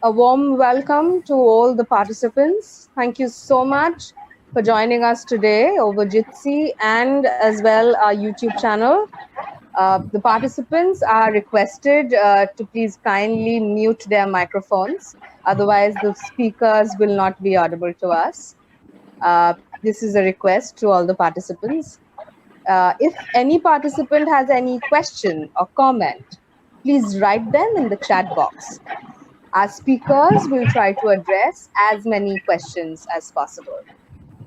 A warm welcome to all the participants. Thank you so much for joining us today over Jitsi and as well our YouTube channel. The participants are requested to please kindly mute their microphones. Otherwise, the speakers will not be audible to us. This is a request to all the participants. If any participant has any question or comment, please write them in the chat box. Our speakers will try to address as many questions as possible.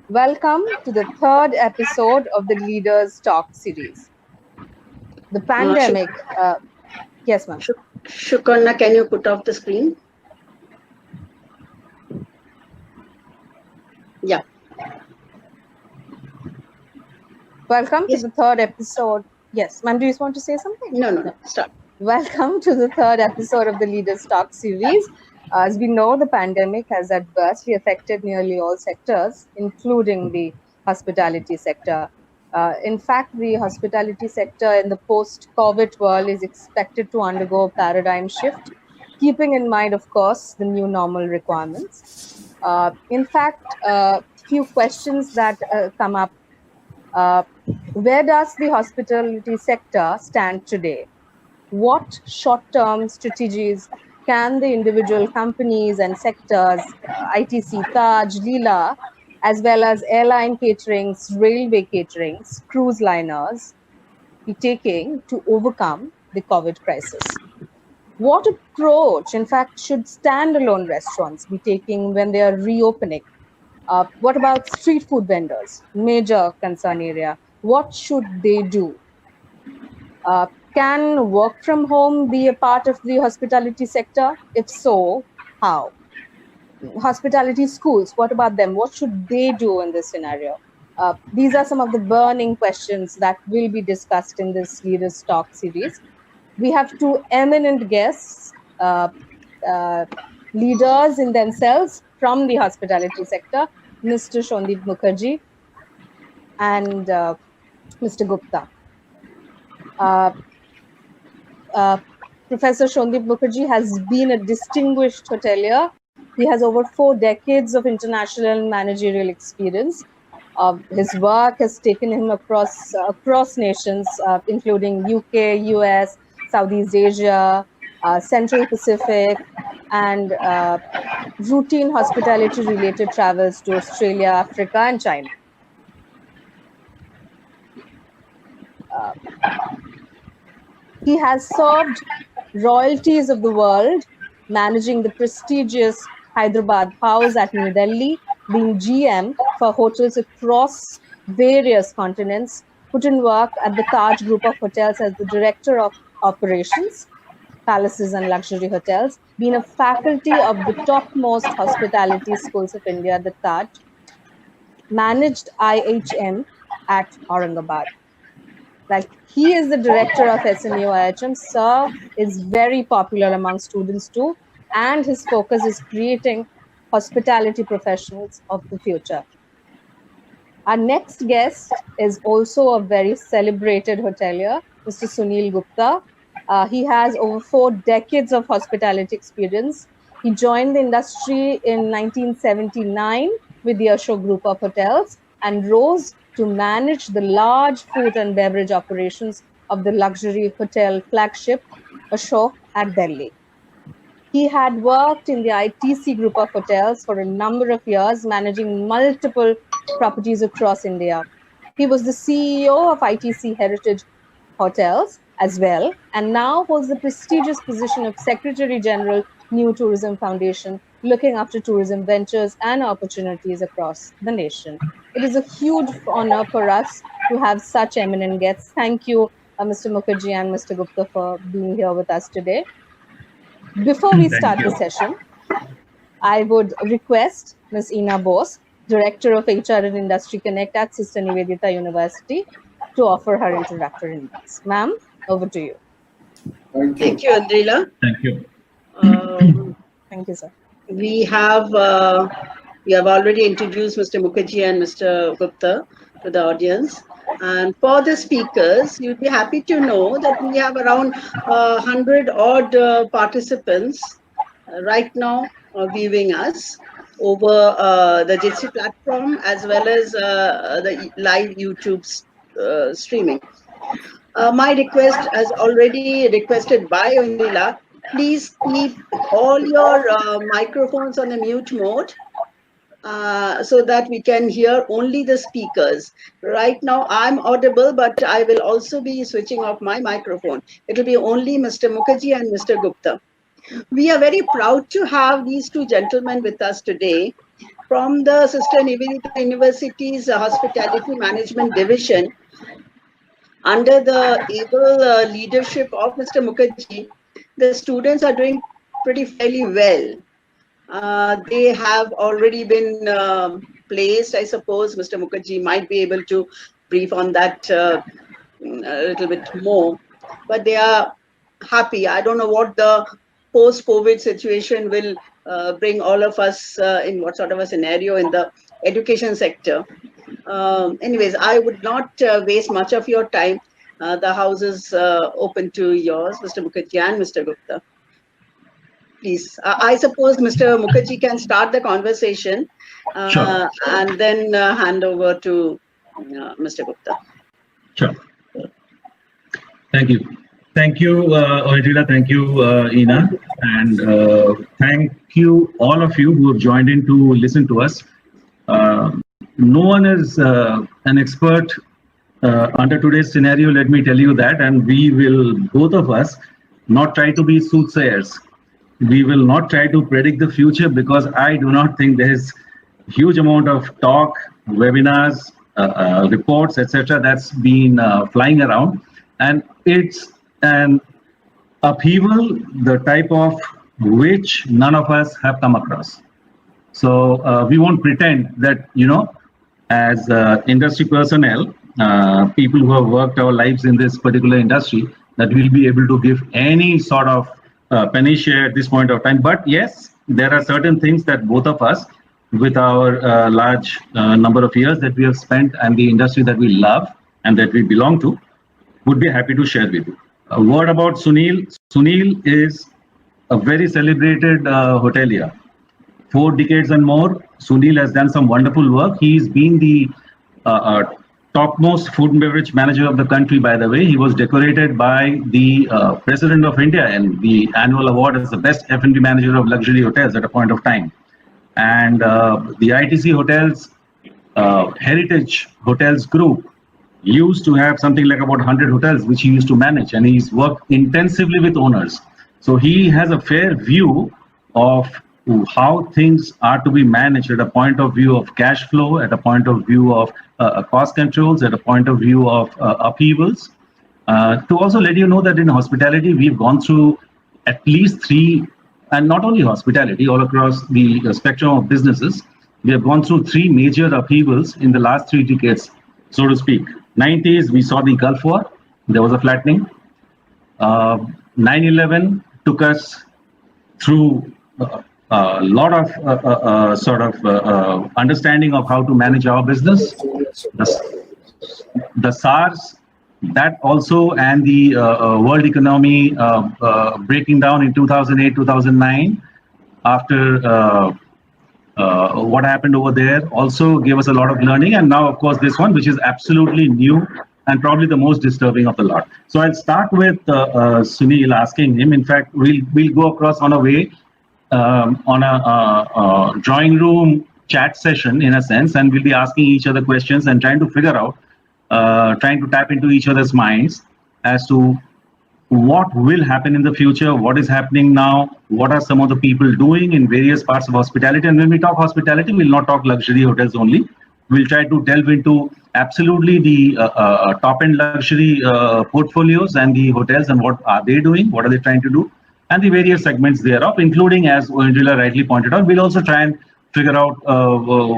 Welcome to the third episode of the Leaders Talk series. The pandemic. Yes, ma'am. Shukarna, can you put off the screen? Yeah. Welcome to the third episode. Yes, ma'am, do you want to say something? No. Start. Welcome to the third episode of the Leaders Talk series. As we know, the pandemic has adversely affected nearly all sectors, including the hospitality sector. In fact, the hospitality sector in the post-COVID world is expected to undergo a paradigm shift, keeping in mind, of course, the new normal requirements. In fact, a few questions that come up. Where does the hospitality sector stand today? What short-term strategies can the individual companies and sectors, ITC, Taj, Leela, as well as airline caterings, railway caterings, cruise liners, be taking to overcome the COVID crisis? What approach, in fact, should standalone restaurants be taking when they are reopening? What about street food vendors? Major concern area. What should they do? Can work from home be a part of the hospitality sector? If so, how? Hospitality schools, what about them? What should they do in this scenario? These are some of the burning questions that will be discussed in this Leaders Talk series. We have two eminent guests, leaders in themselves from the hospitality sector, Mr. Shondip Mukherjee and Mr. Gupta. Professor Shondip Mukherjee has been a distinguished hotelier. He has over 4 decades of international managerial experience. His work has taken him across nations, including UK, US, Southeast Asia, Central Pacific, and routine hospitality-related travels to Australia, Africa, and China. He has served royalties of the world, managing the prestigious Hyderabad House at New Delhi, being GM for hotels across various continents, put in work at the Taj Group of Hotels as the Director of Operations, Palaces and Luxury Hotels, been a faculty of the topmost hospitality schools of India, the Taj, managed IHM at Aurangabad. Like, he is the director of SMU IHM. Sir is very popular among students too, and his focus is creating hospitality professionals of the future. Our next guest is also a very celebrated hotelier, Mr. Sunil Gupta. He has over 4 decades of hospitality experience. He joined the industry in 1979 with the Ashok Group of Hotels and rose to manage the large food and beverage operations of the luxury hotel flagship Ashok at Delhi. He had worked in the ITC Group of Hotels for a number of years, managing multiple properties across India. He was the CEO of ITC Heritage Hotels as well, and now holds the prestigious position of Secretary General, New Tourism Foundation, looking after tourism ventures and opportunities across the nation. It is a huge honor for us to have such eminent guests. Thank you, Mr. Mukherjee and Mr. Gupta, for being here with us today. Before we start the session, I would request Ms. Ina Bose, Director of HR and Industry Connect at Sister Nivedita University, to offer her introductory remarks. Ma'am, over to you. Thank you, Andrila. Thank you. Thank you, sir. We have already introduced Mr. Mukherjee and Mr. Gupta to the audience. And for the speakers, you'll be happy to know that we have around 100 odd participants right now viewing us over the Jitsi platform as well as the live YouTube streaming. My request, as already requested by Undila, please keep all your microphones on the mute mode so that we can hear only the speakers. Right now, I'm audible, but I will also be switching off my microphone. It will be only Mr. Mukherjee and Mr. Gupta. We are very proud to have these two gentlemen with us today from the Sister Nivedita University's Hospitality Management Division. Under the able leadership of Mr. Mukherjee, the students are doing pretty fairly well. They have already been placed, I suppose. Mr. Mukherjee might be able to brief on that a little bit more. But they are happy. I don't know what the post-COVID situation will bring all of us in what sort of a scenario in the education sector. Anyways, I would not waste much of your time. The house is open to yours, Mr. Mukherjee and Mr. Gupta. Please, I suppose Mr. Mukherjee can start the conversation Sure. and then hand over to Mr. Gupta. Sure. Thank you. Thank you, Ojila. Thank you, Ina. And thank you, all of you who have joined in to listen to us. No one is an expert under today's scenario, let me tell you that. And we will, both of us, not try to be soothsayers. We will not try to predict the future because I do not think there is huge amount of talk, webinars, reports, etc. that's been flying around. And it's an upheaval, the type of which none of us have come across. So we won't pretend that, as industry personnel, people who have worked our lives in this particular industry, that we'll be able to give any sort of panacea at this point of time. But yes, there are certain things that both of us, with our large number of years that we have spent and the industry that we love and that we belong to, would be happy to share with you. A word about Sunil. Sunil is a very celebrated hotelier. 4 decades and more, Sunil has done some wonderful work. He's been the topmost food and beverage manager of the country, by the way. He was decorated by the President of India and the annual award as the best F&B manager of luxury hotels at a point of time. And the ITC Hotels, Heritage Hotels Group, used to have something like about 100 hotels, which he used to manage, and he's worked intensively with owners. So he has a fair view of how things are to be managed at a point of view of cash flow, at a point of view of cost controls, at a point of view of upheavals. To also let you know that in hospitality, we've gone through at least 3, and not only hospitality, all across the spectrum of businesses, we have gone through 3 major upheavals in the last 3 decades, so to speak. 90s, we saw the Gulf War. There was a flattening. 9/11 took us through a lot of sort of understanding of how to manage our business. The SARS, that also, and the world economy breaking down in 2008, 2009, after what happened over there also gave us a lot of learning. And now, of course, this one, which is absolutely new and probably the most disturbing of the lot. So I'll start with Sunil, asking him. In fact, we'll go across on a way on a drawing room chat session, in a sense, and we'll be asking each other questions and trying to figure out, trying to tap into each other's minds as to what will happen in the future, what is happening now, what are some of the people doing in various parts of hospitality. And when we talk hospitality, we'll not talk luxury hotels only. We'll try to delve into absolutely the top-end luxury portfolios and the hotels, and what are they doing, what are they trying to do, and the various segments thereof, including, as Angela rightly pointed out, we'll also try and figure out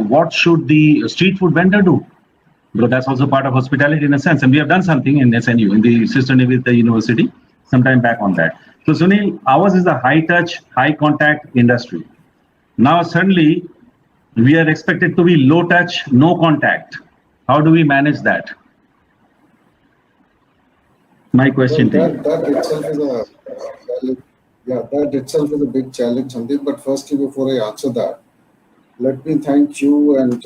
what should the street food vendor do, because that's also part of hospitality in a sense. And we have done something in SNU, in the Sister Nivedita University, some time back on that. So Sunil, ours is a high-touch, high-contact industry. Now suddenly, we are expected to be low-touch, no-contact. How do we manage that? My question to you. That itself is a Yeah, that itself is a big challenge, Sandeep. But firstly, before I answer that, let me thank you and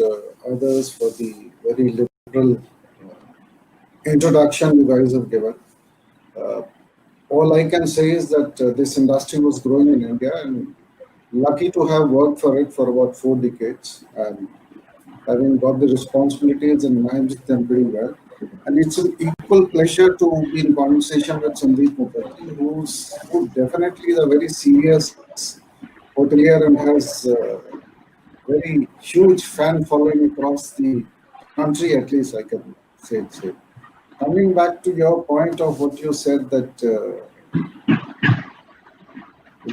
others for the very liberal introduction you guys have given. Uh, all I can say is that this industry was growing in India, and lucky to have worked for it for about 4 decades, and having got the responsibilities and managed them pretty well. And it's an equal pleasure to be in conversation with Sandeep Mukherjee, who definitely is a very serious hotelier and has very huge fan following across the country, at least I can say it. So, coming back to your point of what you said that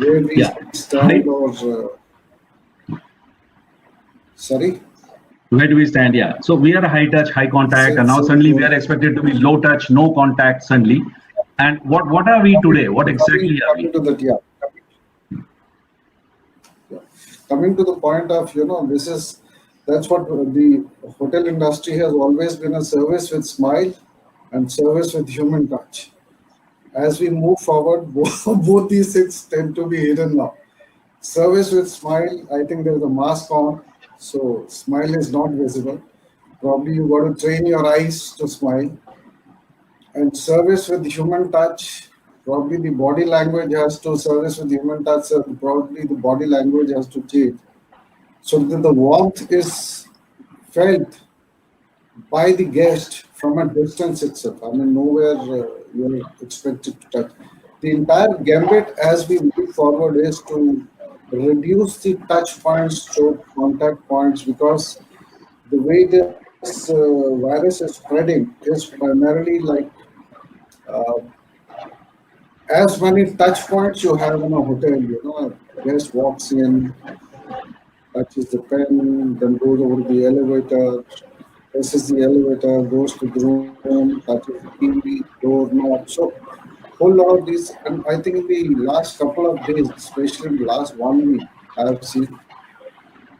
where we Yeah. stand or sorry. Where do we stand? Yeah. So we are a high touch, high contact, and now suddenly we are expected to be low touch, no contact suddenly. And what are we today? What exactly are we? Coming to that, yeah. Coming to the point of, that's what the hotel industry has always been, a service with smile and service with human touch. As we move forward, both these things tend to be hidden now. Service with smile, I think there's a mask on, so smile is not visible. Probably you got to train your eyes to smile. And service with human touch, probably the body language has to service with human touch, so probably the body language has to change. So that the warmth is felt by the guest from a distance itself. I mean, nowhere you're expected to touch. The entire gambit as we move forward is to reduce the touch points to contact points, because the way this virus is spreading is primarily like uh, as many touch points you have in a hotel. A guest walks in, touches the pen, then goes over the elevator, presses the elevator, goes to the room, touches the TV, door knob. So, whole lot of these, and I think in the last couple of days, especially in the last 1 week, I have seen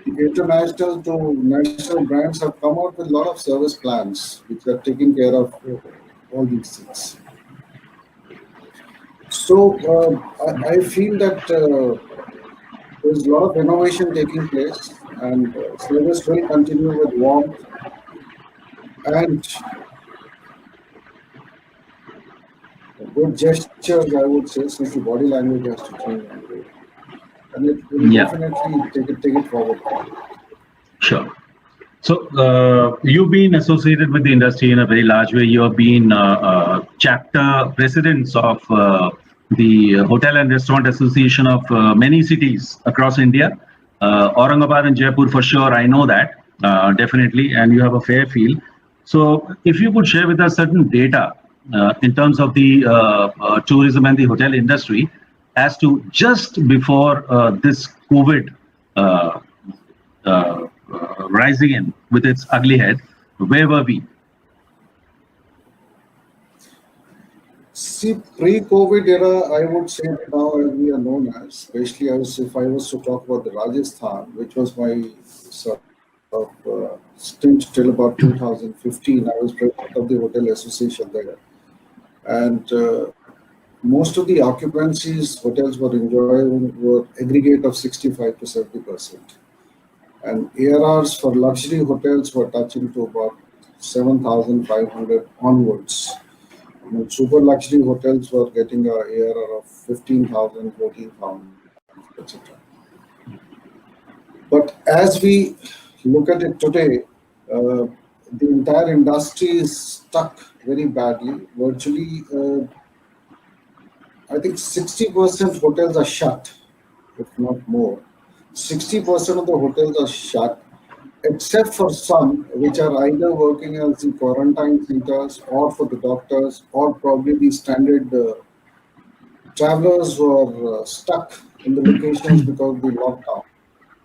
the international to national brands have come out with a lot of service plans which are taking care of all these things. So, I feel that there's a lot of innovation taking place, and service will continue with warmth and good gestures, I would say, since the body language has to change. And it will definitely take it forward. Sure. So you've been associated with the industry in a very large way. You have been chapter presidents of the Hotel and Restaurant Association of many cities across India. Aurangabad and Jaipur for sure, I know that, definitely, and you have a fair feel. So if you could share with us certain data in terms of the tourism and the hotel industry as to just before this COVID rising in with its ugly head, where were we? See, pre-COVID era, I would say now as we are known as, especially if I was to talk about the Rajasthan, which was my sort of stint till about 2015, I was president of the Hotel Association there. And most of the occupancies hotels were enjoying were aggregate of 65 to 70%. And ARRs for luxury hotels were touching to about 7,500 onwards. Super luxury hotels were getting a ARR of 15,000, 14,000, etc. But as we look at it today, the entire industry is stuck very badly. Virtually, I think 60% hotels are shut, if not more. 60% of the hotels are shut, except for some which are either working as the quarantine centers or for the doctors, or probably the standard travelers who are stuck in the locations because of the lockdown.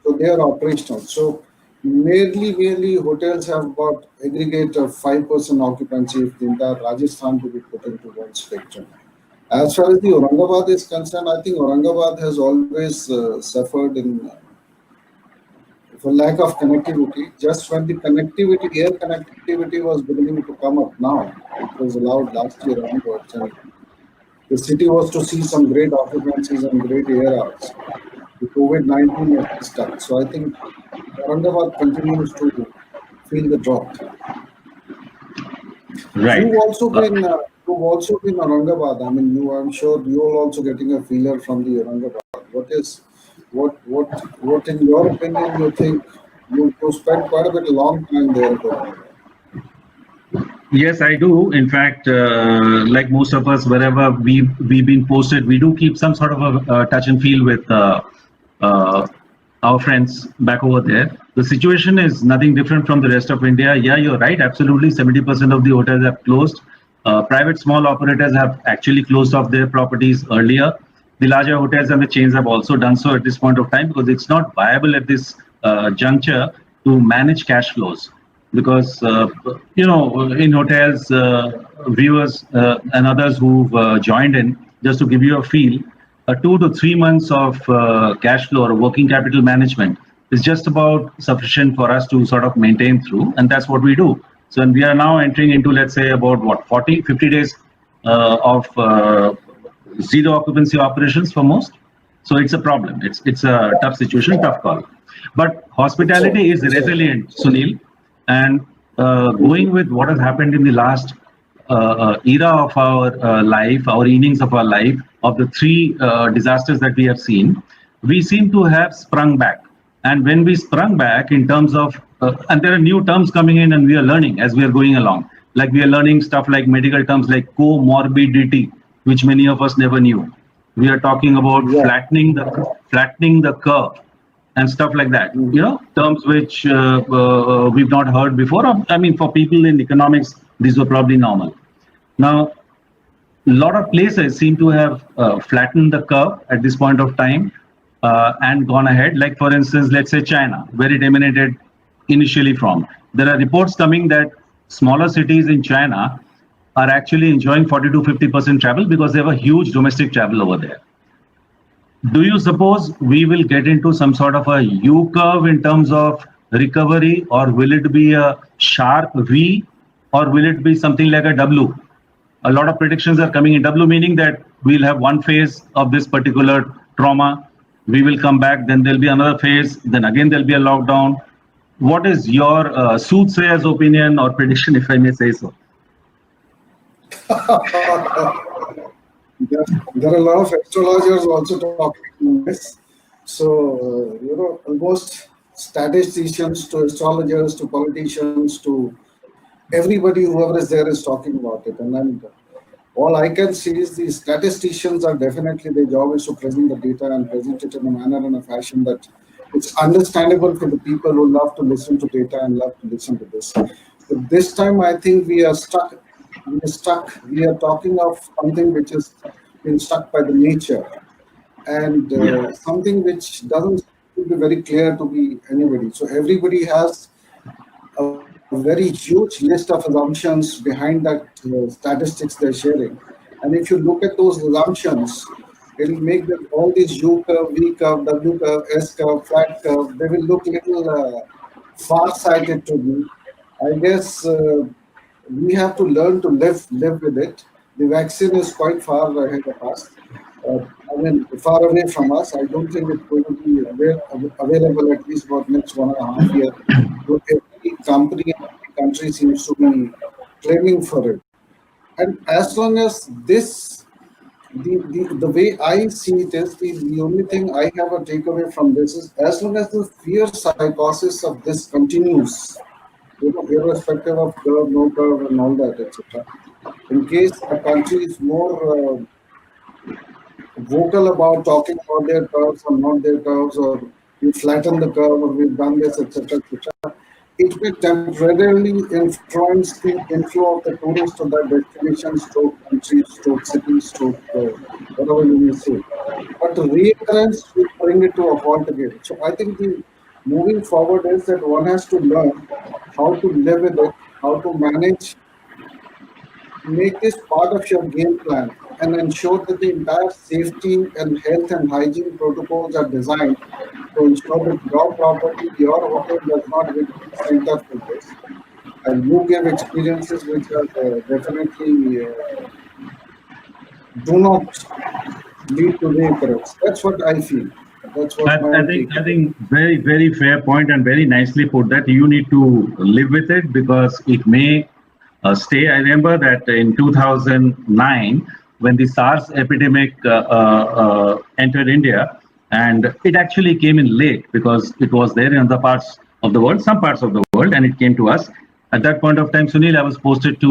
So they are operational. So merely hotels have about aggregate of 5% occupancy if the entire Rajasthan to be put into one spectrum. As far as the Aurangabad is concerned, I think Aurangabad has always suffered for lack of connectivity. Just when the connectivity, air connectivity was beginning to come up now, it was allowed last year onwards, and the city was to see some great occupancies and great ARRs. The COVID-19 was stuck. So I think Aurangabad continues to feel the drought. Right. You've also been Aurangabad. I mean, I'm sure you're also getting a feeler from the Aurangabad. What in your opinion you think you spent quite a bit long time there? Yes, I do. In fact, like most of us, wherever we've been posted, we do keep some sort of a touch and feel with our friends back over there. The situation is nothing different from the rest of India. Yeah, you're right. Absolutely, 70% of the hotels have closed. Private small operators have actually closed off their properties earlier. The larger hotels and the chains have also done so at this point of time because it's not viable at this juncture to manage cash flows. Because in hotels, viewers and others who've joined in, just to give you a feel, 2 to 3 months of cash flow or working capital management is just about sufficient for us to sort of maintain through, and that's what we do. So, and we are now entering into, let's say, about what 40, 50 days of zero occupancy operations for most. So it's a problem. It's a tough situation, tough call. But hospitality is resilient, Sunil. And going with what has happened in the last era of our life, our innings of our life, of the 3 disasters that we have seen, we seem to have sprung back. And when we sprung back in terms of, and there are new terms coming in and we are learning as we are going along. Like we are learning stuff like medical terms like comorbidity, which many of us never knew. We are talking about flattening the curve and stuff like that, terms which we've not heard before. I mean, for people in economics, these were probably normal. Now, a lot of places seem to have flattened the curve at this point of time and gone ahead. Like, for instance, let's say China, where it emanated initially from. There are reports coming that smaller cities in China are actually enjoying 40 to 50% travel because they have a huge domestic travel over there. Do you suppose we will get into some sort of a U curve in terms of recovery, or will it be a sharp V, or will it be something like a W? A lot of predictions are coming in W, meaning that we'll have one phase of this particular trauma, we will come back, then there'll be another phase, then again there'll be a lockdown. What is your soothsayer's opinion or prediction, if I may say so? There are a lot of astrologers also talking this. So, almost statisticians to astrologers to politicians to everybody, whoever is there is talking about it. And then all I can see is the statisticians are definitely, their job is to present the data and present it in a manner and a fashion that it's understandable for the people who love to listen to data and love to listen to this. But this time, I think we are stuck. We are talking of something which has been stuck by the nature, and something which doesn't seem to be very clear to be anybody. So everybody has a very huge list of assumptions behind that statistics they're sharing. And if you look at those assumptions, it will make them all these U curve, V curve, W curve, S curve, flat curve. They will look a little far-sighted to me. I guess we have to learn to live with it. The vaccine is quite far ahead of us. Far away from us. I don't think it's going to be available at least for next 1.5 years. Every company and every country seems to be claiming for it. And as long as this, the way I see it is, the only thing I have a takeaway from this is, as long as the fear psychosis of this continues, irrespective of curve, no curve, and all that, etc. In case a country is more vocal about talking about their curves or not their curves, or we flatten the curve, or we've done this, etc., etc., it may temporarily influence the inflow of the tourists to that destination, stroke country, stroke city, stroke whatever you may say. But the reoccurrence will bring it to a halt again. So I think the moving forward is that one has to learn how to live with it, how to manage, make this part of your game plan, and ensure that the entire safety and health and hygiene protocols are designed to ensure that your property, your hotel does not get sent up with this. And you give experiences which are definitely do not lead to recurrence. That's what I feel. That's what my I think very fair point and very nicely put that you need to live with it because it may stay. I remember that in 2009 when the SARS epidemic entered India, and it actually came in late because it was there in other parts of the world, some parts of the world, and it came to us. At that point of time, Sunil, I was posted to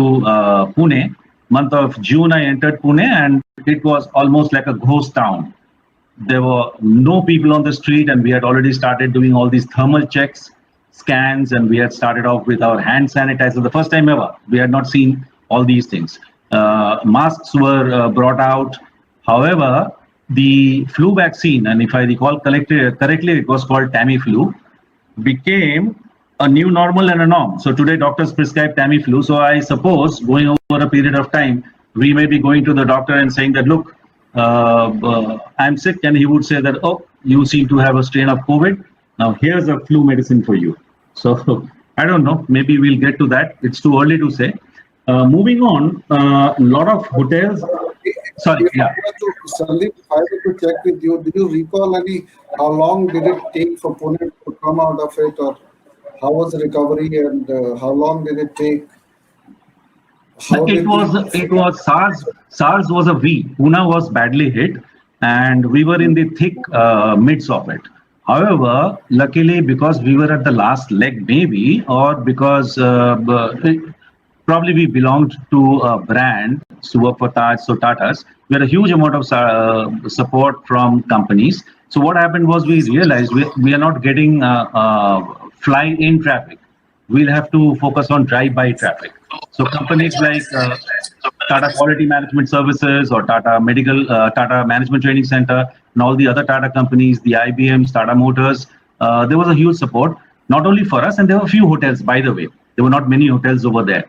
Pune. Month of June, I entered Pune, and it was almost like a ghost town. There were no people on the street, and we had already started doing all these thermal checks, scans, and we had started off with our hand sanitizer. The first time ever, we had not seen all these things. Masks were brought out. However, the flu vaccine, and if I recall correctly, it was called Tamiflu, became a new normal and a norm. So today doctors prescribe Tamiflu. So I suppose going over a period of time, we may be going to the doctor and saying that, look, I'm sick, and he would say that, oh, you seem to have a strain of COVID. Now here's a flu medicine for you. So I don't know, maybe we'll get to that. It's too early to say. Moving on, a lot of hotels. Sorry, yeah. Sandeep, I wanted to check with you. Did you recall how long did it take for Pune to come out of it, or how was the recovery, and how long did it take? It was SARS. SARS was a V. Pune was badly hit, and we were in the thick midst of it. However, luckily, because we were at the last leg, maybe, or because probably we belonged to a brand, Suva for Taj, so Tatas, we had a huge amount of support from companies. So what happened was we realized we are not getting fly-in traffic. We'll have to focus on drive-by traffic. So companies like Tata Quality Management Services or Tata Management Training Center and all the other Tata companies, the IBMs, Tata Motors, there was a huge support, not only for us, and there were a few hotels, by the way. There were not many hotels over there.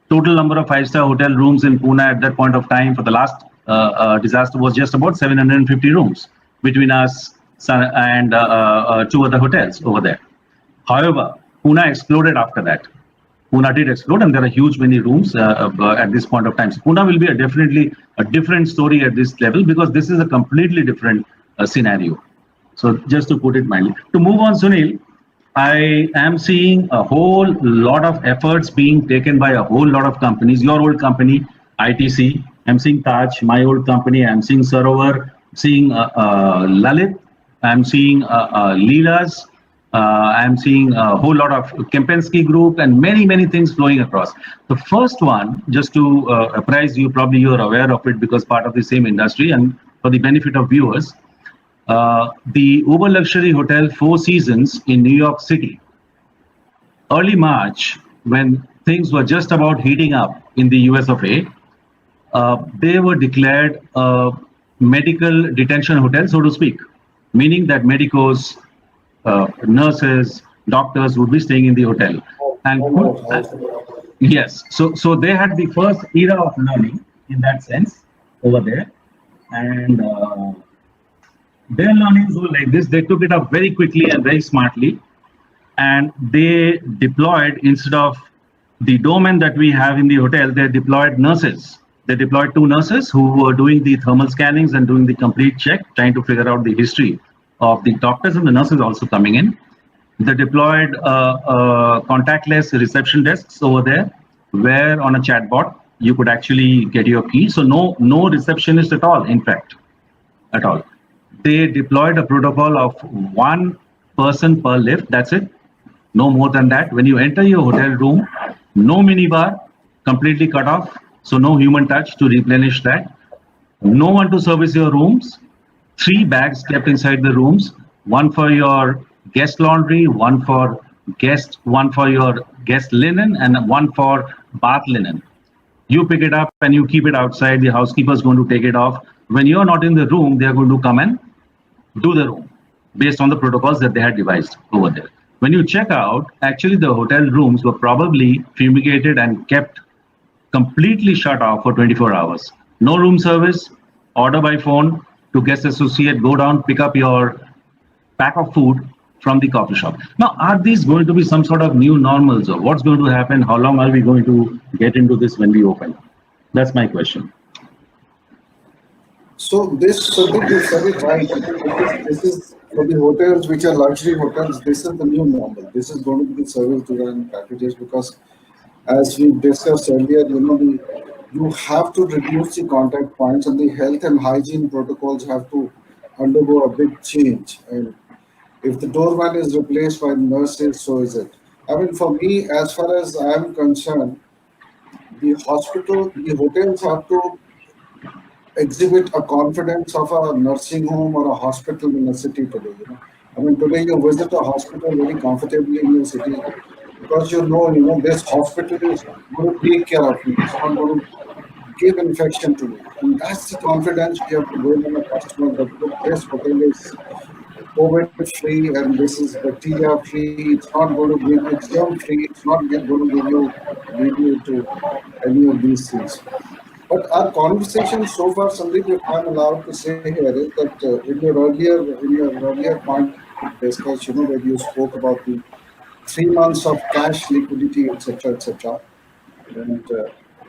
Total number of five-star hotel rooms in Pune at that point of time for the last disaster was just about 750 rooms between us and two other hotels over there. However, Pune exploded after that. Pune did explode, and there are huge many rooms at this point of time. So Pune will be definitely a different story at this level because this is a completely different scenario. So just to put it mildly. To move on, Sunil, I am seeing a whole lot of efforts being taken by a whole lot of companies. Your old company, ITC. I'm seeing Taj, my old company. I'm seeing Sarovar, seeing Lalit. I'm seeing Leela's. I'm seeing a whole lot of Kempinski Group and many things flowing across. The first one, just to apprise you, probably you're aware of it because part of the same industry, and for the benefit of viewers, the uber luxury hotel Four Seasons in New York City, early March, when things were just about heating up in the US of A, they were declared a medical detention hotel, so to speak, meaning that medicos, nurses, doctors would be staying in the hotel. And yes, so they had the first era of learning in that sense over there, and their learnings were like this. They took it up very quickly and very smartly, and they deployed, instead of the doorman that we have in the hotel, they deployed nurses. They deployed 2 nurses who were doing the thermal scannings and doing the complete check, trying to figure out the history of the doctors, and the nurses also coming in. They deployed contactless reception desks over there, where on a chatbot you could actually get your key. So no receptionist at all, in fact, at all. They deployed a protocol of 1 person per lift. That's it. No more than that. When you enter your hotel room, no minibar, completely cut off. So no human touch to replenish that. No one to service your rooms. 3 bags kept inside the rooms. 1 for your guest laundry, 1 for your guest linen, and 1 for bath linen. You pick it up and you keep it outside. The housekeeper is going to take it off. When you're not in the room, they are going to come and do the room based on the protocols that they had devised over there. When you check out, actually the hotel rooms were probably fumigated and kept completely shut off for 24 hours. No room service, order by phone to guest associate, go down, pick up your pack of food from the coffee shop. Now, are these going to be some sort of new normals, or what's going to happen? How long are we going to get into this when we open? That's my question. So this Sandeep, you said it right. This is for the hotels which are luxury hotels. This is the new normal. This is going to be the service design packages because, as we discussed earlier, you have to reduce the contact points and the health and hygiene protocols have to undergo a big change. And if the doorman is replaced by nurses, so is it. I mean, for me, as far as I am concerned, the hotels have to exhibit a confidence of a nursing home or a hospital in a city today. I mean, today you visit a hospital very comfortably in your city because this hospital is going to take care of you. It's not going to give infection to you. And that's the confidence we have to build in a customer that look, this hotel is COVID free and this is bacteria free. It's not going to give you germ free. It's not going to lead you to any of these things. But our conversation so far, Sandeep, if I'm allowed to say here, is that in your earlier point discussed, where you spoke about the 3 months of cash liquidity, etc., etc. And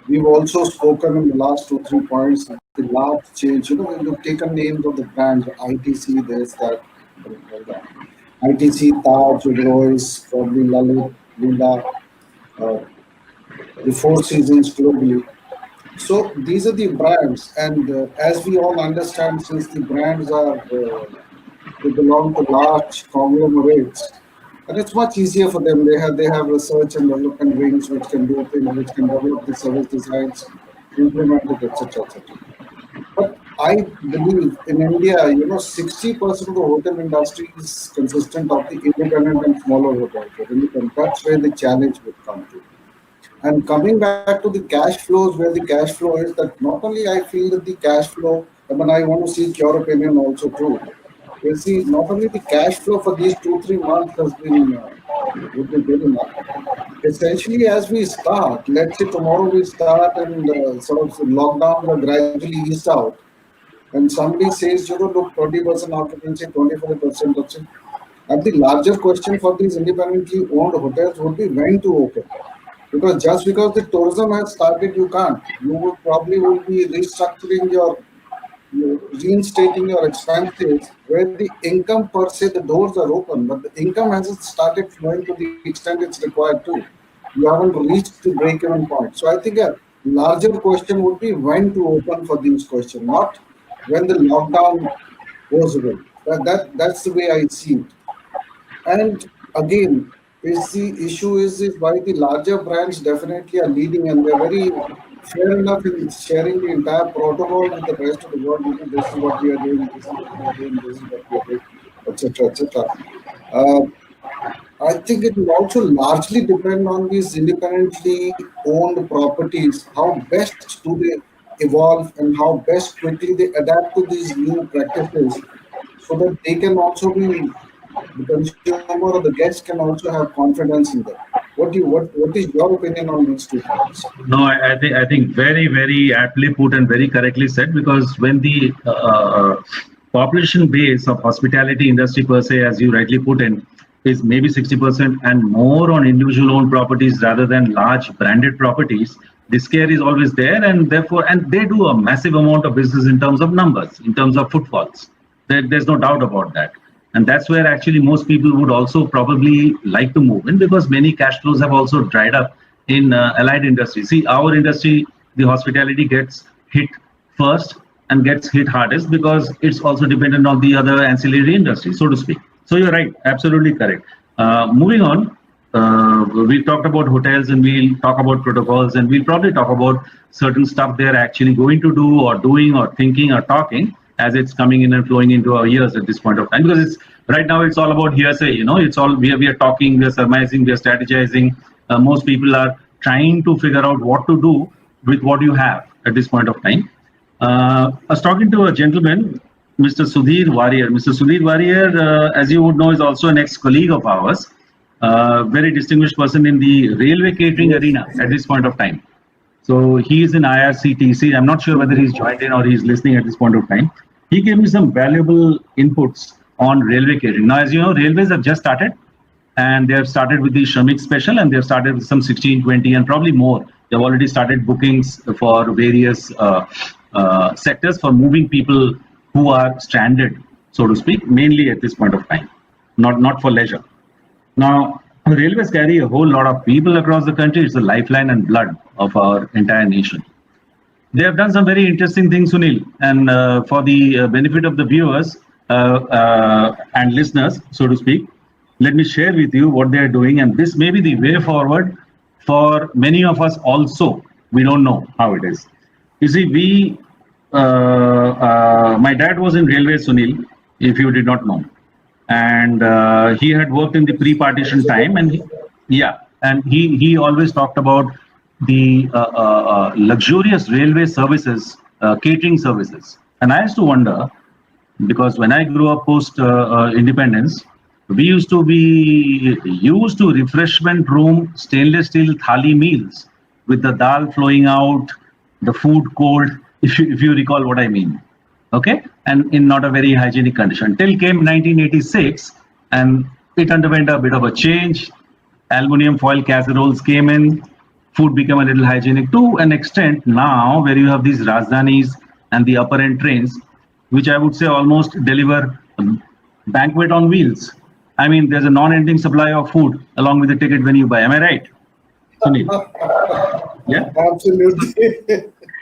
we've also spoken in the last 2-3 points the large change. When you've taken names of the brands, ITC, there's that, ITC, Taj, Royce, probably Lalit, Leela, uh, the Four Seasons globally. So these are the brands, and as we all understand, since the brands they belong to large conglomerates, and it's much easier for them. They have research and development wings which can do things, which can develop the service designs, implement it, etc., etc. But I believe in India, 60% of the hotel industry is consistent of the independent and smaller hotels. That's where the challenge would come to. And coming back to the cash flows, where the cash flow is that not only I feel that the cash flow, I mean, I want to seek your opinion also too. You see, not only the cash flow for these 2-3 months has been would be good enough. Essentially, as we start, let's say tomorrow we start and sort of lockdowns are gradually eased out, and somebody says, look, 20% occupancy, 25% occupancy. And the larger question for these independently owned hotels would be when to open. Because just because the tourism has started, you can't. You will be restructuring reinstating your expenses where the income per se, the doors are open, but the income hasn't started flowing to the extent it's required to. You haven't reached the break-even point. So I think a larger question would be when to open for these questions, not when the lockdown goes away. That's the way I see it. And again, is the issue is why the larger brands definitely are leading and they're very fair enough in sharing the entire protocol with the rest of the world. This is what we are doing, this is what we are doing, this is what we are doing, etc., etc. I think it will also largely depend on these independently owned properties, how best do they evolve and how best quickly they adapt to these new practices so that they can also be the consumer or the guest can also have confidence in them. What is your opinion on these 2 points? No, I think very aptly put and very correctly said, because when the population base of hospitality industry per se, as you rightly put in, is maybe 60% and more on individual owned properties rather than large branded properties, the scare is always there, and they do a massive amount of business in terms of numbers, in terms of footfalls. There's no doubt about that. And that's where actually most people would also probably like to move in, because many cash flows have also dried up in allied industry. See, our industry, the hospitality, gets hit first and gets hit hardest because it's also dependent on the other ancillary industry, so to speak. So you're right, absolutely correct. Moving on, we talked about hotels and we'll talk about protocols and we'll probably talk about certain stuff they're actually going to do or doing or thinking or talking as it's coming in and flowing into our ears at this point of time, because it's right now it's all about hearsay. It's all we are talking, we are surmising, we are strategizing. Most people are trying to figure out what to do with what you have at this point of time. I was talking to a gentleman, Mr. Sudhir Warrier. Mr. Sudhir Warrier, as you would know, is also an ex-colleague of ours, very distinguished person in the railway catering arena at this point of time. So he is in IRCTC. I'm not sure whether he's joined in or he's listening at this point of time. He gave me some valuable inputs on railway catering. Now, as you know, railways have just started, and they have started with the Shramik Special, and they have started with some 16, 20, and probably more. They've already started bookings for various sectors for moving people who are stranded, so to speak, mainly at this point of time, not for leisure. Now, railways carry a whole lot of people across the country. It's the lifeline and blood of our entire nation. They have done some very interesting things, Sunil, and for the benefit of the viewers and listeners, so to speak, let me share with you what they are doing, and this may be the way forward for many of us also. We don't know how it is. You see, my dad was in railways, Sunil, if you did not know, and he had worked in the pre-partition time, and he always talked about the luxurious railway services, catering services. And I used to wonder, because when I grew up post independence, we used to be used to refreshment room stainless steel thali meals with the dal flowing out, the food cold, if you recall what I mean. Okay, and in not a very hygienic condition. Till came 1986, and it underwent a bit of a change. Aluminium foil casseroles came in. Food became a little hygienic to an extent now, where you have these Rajdhanis and the upper end trains, which I would say almost deliver banquet on wheels. I mean, there's a non-ending supply of food along with the ticket when you buy. Am I right, Sunil? Yeah. Absolutely.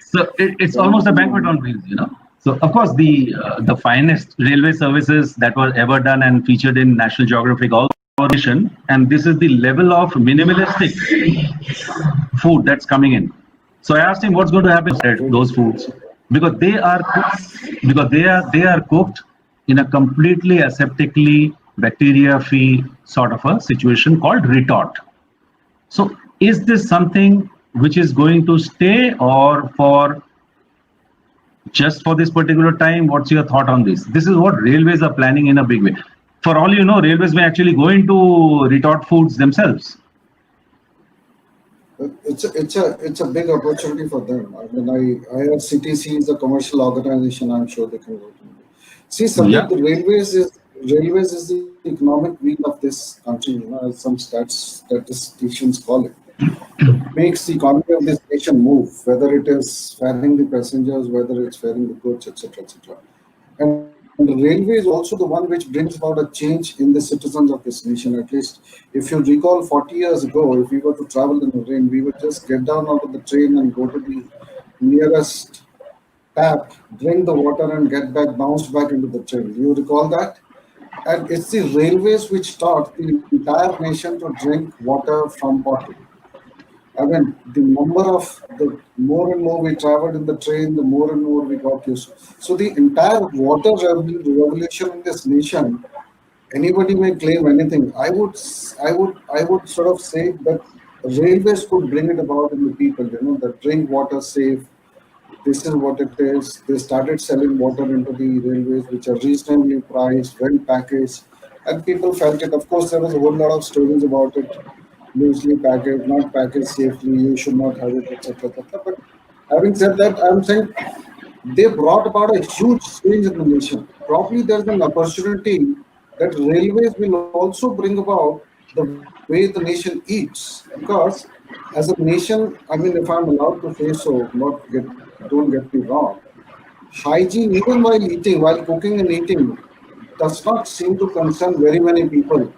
So it's almost a banquet on wheels, you know. So of course, the finest railway services that were ever done and featured in National Geographic all nation, and this is the level of minimalistic food that's coming in. So I asked him what's going to happen to those foods, because they are cooked in a completely aseptically bacteria-free sort of a situation called retort. So is this something which is going to stay, or for just for this particular time? What's your thought on this? This is what railways are planning in a big way. For all you know, railways may actually go into retort foods themselves. It's a big opportunity for them. I mean, IRCTC is a commercial organization. I'm sure they can go to. See, Sandeep, the railways is the economic wheel of this country. You know, as some statisticians call it. It makes the economy of this nation move, whether it is ferrying the passengers, whether it's ferrying the goods, etc., etc. And the railway is also the one which brings about a change in the citizens of this nation. At least, if you recall, 40 years ago, if we were to travel in the rain, we would just get down out of the train and go to the nearest tap, drink the water, and get back, bounce back into the train. Do you recall that? And it's the railways which taught the entire nation to drink water from bottle. I mean, the more and more we traveled in the train, the more and more we got used. So the entire water revolution in this nation, anybody may claim anything. I would sort of say that railways could bring it about in the people. You know, that drink water safe. This is what it is. They started selling water into the railways, which are reasonably priced, well packaged, and people felt it. Of course, there was a whole lot of stories about it. Loosely packaged, not packaged safely, you should not have it, etc. But having said that, I'm saying they brought about a huge change in the nation. Probably there's an opportunity that railways will also bring about the way the nation eats. Because as a nation, I mean, if I'm allowed to say so, don't get me wrong, hygiene, even while eating, while cooking and eating, does not seem to concern very many people.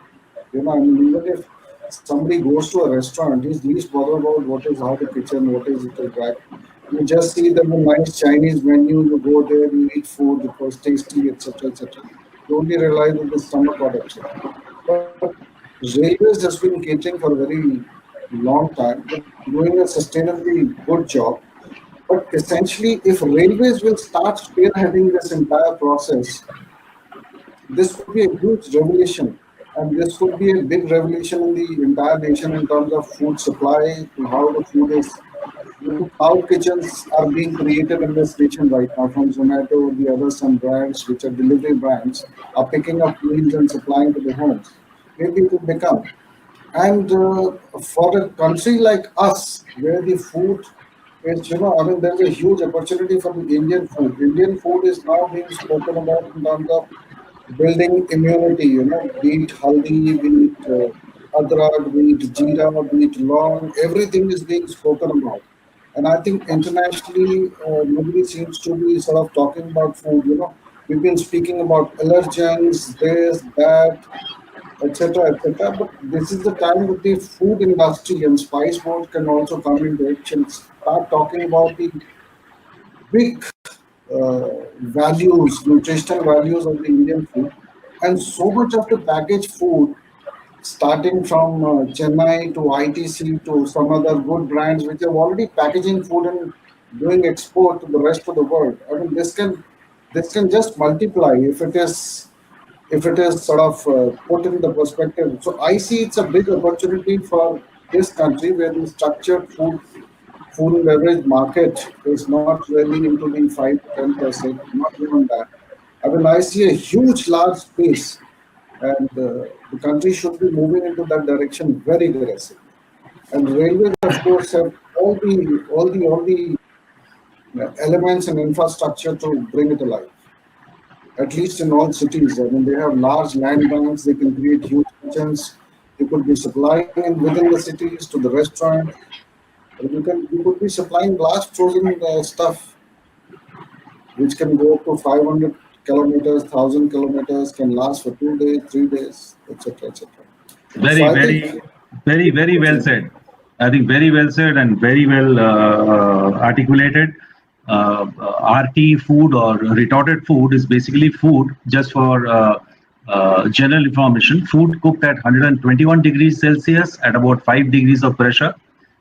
You know, I mean, even if somebody goes to a restaurant, he's least bothered about how the kitchen, what is it like. You just see them a nice Chinese menu, you go there, you eat food, it was tasty, etc., etc. You only realize that the stomach got upset. But railways has been catering for a very long time, doing a sustainably good job. But essentially, if railways will start spearheading this entire process, this would be a huge revolution. And this would be a big revolution in the entire nation in terms of food supply, how the food is. Cloud kitchens are being created in this nation right now from Zomato, the other some brands which are delivery brands are picking up meals and supplying to the homes. Maybe it will become. And for a country like us, where the food is, you know, I mean, there's a huge opportunity for the Indian food. Indian food is now being spoken about in terms of building immunity, you know, be it haldi, be it adrak, be it jeera, be it long, everything is being spoken about. And I think internationally, nobody seems to be sort of talking about food. We've been speaking about allergens, this, that, etc., etc. But this is the time that the food industry and Spice Board can also come into action, start talking about the big values, nutritional values of the Indian food. And so much of the packaged food, starting from Chennai to ITC to some other good brands which are already packaging food and doing export to the rest of the world. I mean, this can just multiply if it is sort of put in the perspective. So I see it's a big opportunity for this country where the structured food and beverage market is not really into the 5 to 10%, not even that. I mean, I see a huge, large space, and the country should be moving into that direction very aggressively. And railways, of course, have all the elements and infrastructure to bring it alive. At least in all cities, I mean, they have large land banks. They can create huge kitchens. You could be supplying within the cities to the restaurant. You could be supplying large frozen stuff, which can go up to 500 kilometers, 1,000 kilometers, can last for 2 days, 3 days, etc., etc. Very, So I very, think very, very well said. I think very well said and very well articulated. RT food or retorted food is basically food, just for general information, food cooked at 121 degrees Celsius at about 5 degrees of pressure.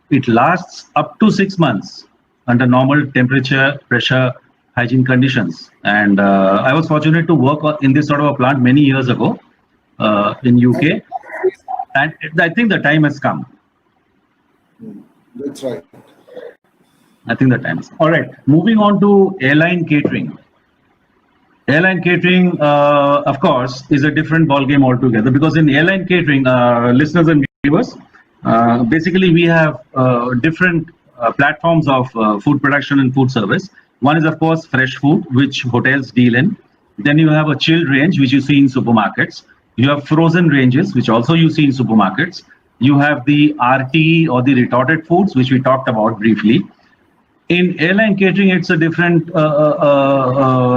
It lasts up to 6 months under normal temperature, pressure, hygiene conditions. And I was fortunate to work in this sort of a plant many years ago in UK. And I think the time has come. that's right. I think the time is. All right. Moving on to airline catering. Airline catering, of course, is a different ballgame altogether, because in airline catering, listeners and viewers, basically we have different platforms of food production and food service. One is, of course, fresh food, which hotels deal in. Then you have a chilled range, which you see in supermarkets. You have frozen ranges, which also you see in supermarkets. You have the RT or the retorted foods, which we talked about briefly. In airline catering, it's a different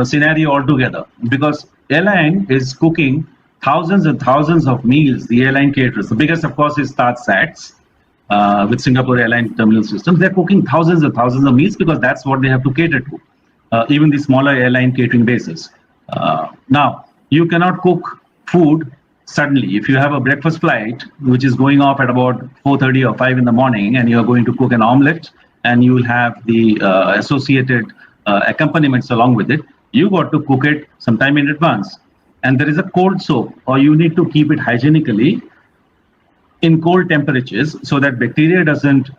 scenario altogether, because airline is cooking thousands and thousands of meals. The airline caterers, the biggest, of course, is TajSATS with Singapore Airline Terminal Systems. They're cooking thousands and thousands of meals because that's what they have to cater to. Even the smaller airline catering bases. Now, you cannot cook food suddenly. If you have a breakfast flight which is going off at about 4:30 or 5 in the morning, and you're going to cook an omelette, and you will have the associated accompaniments along with it, you got to cook it sometime in advance. And there is a cold soak, or you need to keep it hygienically in cold temperatures so that bacteria doesn't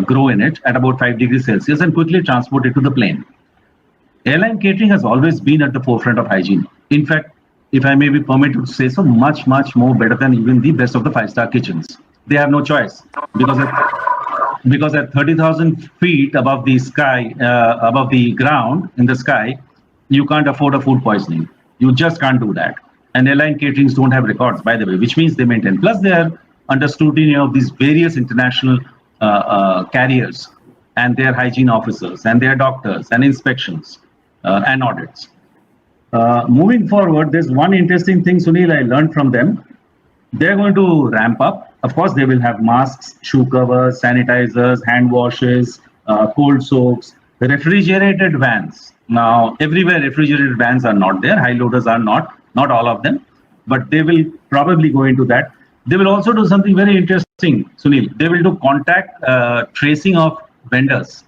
grow in it at about 5 degrees Celsius and quickly transport it to the plane. Airline catering has always been at the forefront of hygiene. In fact, if I may be permitted to say so, much, much more better than even the best of the five-star kitchens. They have no choice, because at 30,000 feet above the sky, above the ground in the sky, you can't afford a food poisoning. You just can't do that. And airline caterings don't have records, by the way, which means they maintain. Plus, they are under scrutiny of these various international carriers and their hygiene officers and their doctors and inspections and audits. Moving forward, there's one interesting thing, Sunil, I learned from them. They're going to ramp up. Of course, they will have masks, shoe covers, sanitizers, hand washes, cold soaps, refrigerated vans. Now, everywhere refrigerated vans are not there. High loaders are not all of them, but they will probably go into that. They will also do something very interesting, Sunil. They will do contact tracing of vendors.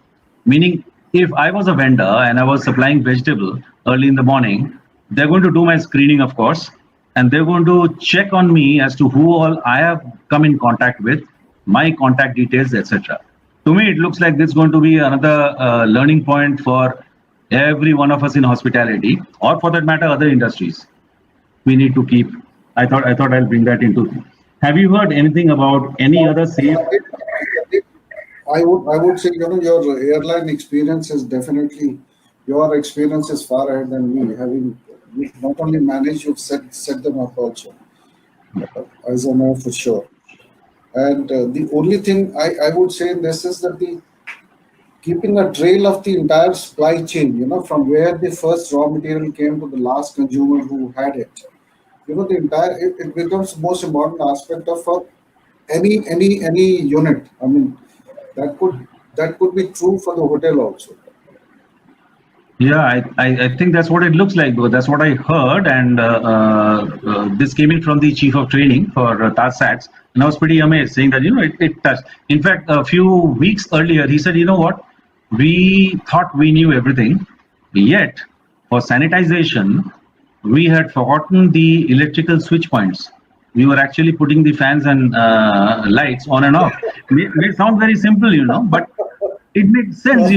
Meaning, if I was a vendor and I was supplying vegetable early in the morning, they're going to do my screening, of course, and they're going to check on me as to who all I have come in contact with, my contact details, etc. To me, it looks like this is going to be another learning point for every one of us in hospitality, or for that matter, other industries. We need to keep. I thought I'll bring that into. Have you heard anything about any other safe? I would say, your airline experience is definitely, your experience is far ahead than me. Having not only managed, you've set them up also, as I know for sure. And the only thing I would say in this is that keeping a trail of the entire supply chain, from where the first raw material came to the last consumer who had it. The entire it becomes the most important aspect of any unit. I mean, that could be true for the hotel also. Yeah, I think that's what it looks like, though. That's what I heard, and this came in from the chief of training for TASATS, and I was pretty amazed, saying that it touched. In fact, a few weeks earlier, he said, what, we thought we knew everything, yet for sanitization, we had forgotten the electrical switch points. We were actually putting the fans and lights on and off. May sound very simple, but it makes sense,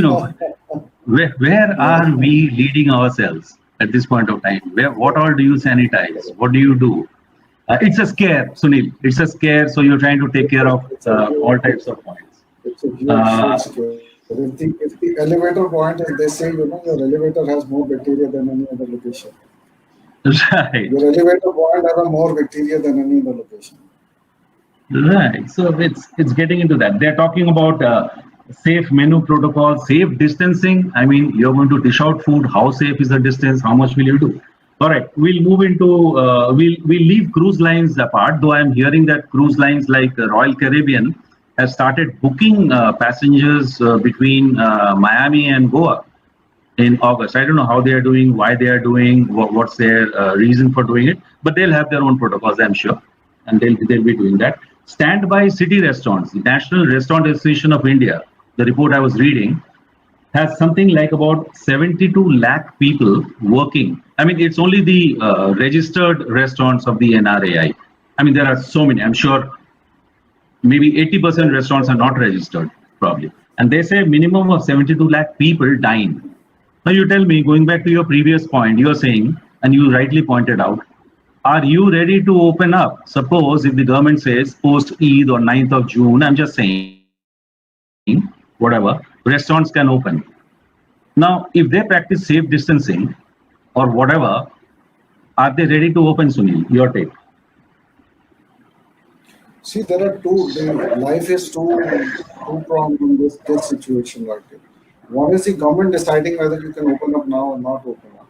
Where are we leading ourselves at this point of time? What all do you sanitize? What do you do? It's a scare, Sunil. It's a scare. So you're trying to take care of all types of points. It's a huge scare. If the elevator point, as they say, your elevator has more bacteria than any other location. Right. Your elevator point has more bacteria than any other location. Right. So it's getting into that. They're talking about safe menu protocol, safe distancing. I mean, you're going to dish out food. How safe is the distance? How much will you do? All right. We'll move into we'll leave cruise lines apart. Though I'm hearing that cruise lines like Royal Caribbean have started booking passengers between Miami and Goa in August. I don't know how they are doing, why they are doing, what's their reason for doing it, but they'll have their own protocols, I'm sure, and they'll be doing that. Standby city restaurants, the National Restaurant Association of India, the report I was reading, has something like about 72 lakh people working. I mean, it's only the registered restaurants of the NRAI. I mean, there are so many. I'm sure maybe 80% restaurants are not registered, probably. And they say minimum of 72 lakh people dine. Now you tell me, going back to your previous point, you're saying, and you rightly pointed out, are you ready to open up? Suppose if the government says post Eid or 9th of June, I'm just saying, whatever, restaurants can open. Now, if they practice safe distancing or whatever, are they ready to open, Sunil? Your take. See, there are two. Life is two-pronged in this situation right here. One is the government deciding whether you can open up now or not open up.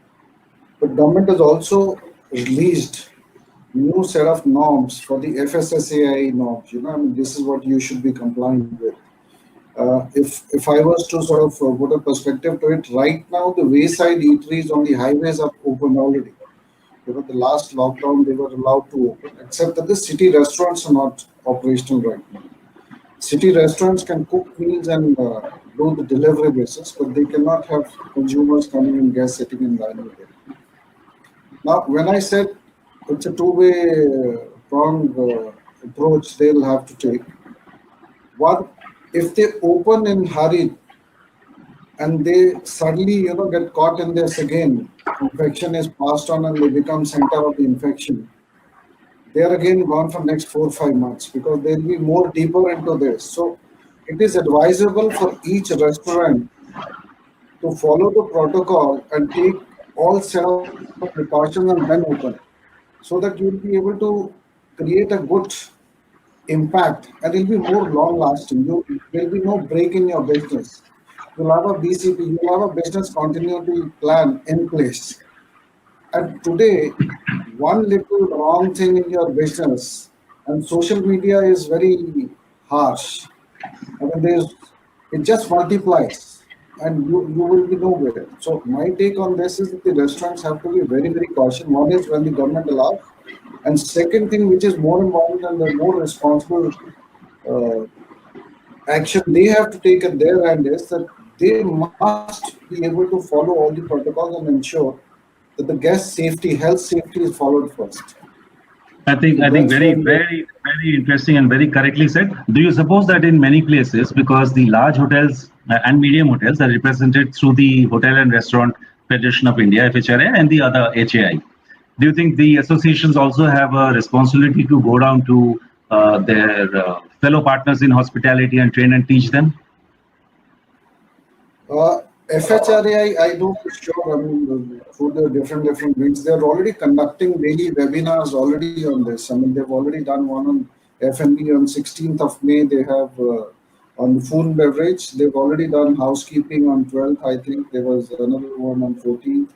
But government has also released new set of norms for the FSSAI norms. I mean, this is what you should be complying with. If I was to sort of put a perspective to it, right now the wayside eateries on the highways are open already. The last lockdown they were allowed to open, except that the city restaurants are not operational right now. City restaurants can cook meals and do the delivery basis, but they cannot have consumers coming and guests sitting in dining there. Now, when I said it's a two-way pronged approach they'll have to take. One, if they open in hurry and they suddenly, get caught in this again, infection is passed on and they become center of the infection, they are again gone for next 4 or 5 months because they'll be more deeper into this. So it is advisable for each restaurant to follow the protocol and take all set of precautions and then open, so that you'll be able to create a good impact and it'll be more long lasting. There'll be no break in your business. You'll have a BCP, you'll have a business continuity plan in place. And today, one little wrong thing in your business, and social media is very harsh. I mean, it just multiplies and you will be nowhere. So my take on this is that the restaurants have to be very, very cautious. One is when the government allows. And second thing, which is more important and the more responsible action they have to take at their end, is that they must be able to follow all the protocols and ensure that the guest safety, health safety is followed first. I think very, very, very interesting and very correctly said. Do you suppose that in many places, because the large hotels and medium hotels are represented through the Hotel and Restaurant Federation of India, FHRA, and the other HAI, do you think the associations also have a responsibility to go down to their fellow partners in hospitality and train and teach them? FHRA, I know for sure. I mean, through the different wings, they're already conducting daily webinars already on this. I mean, they've already done one on F&B on 16th of May. They have On food and beverage, they've already done housekeeping on 12th, I think. There was another one on 14th.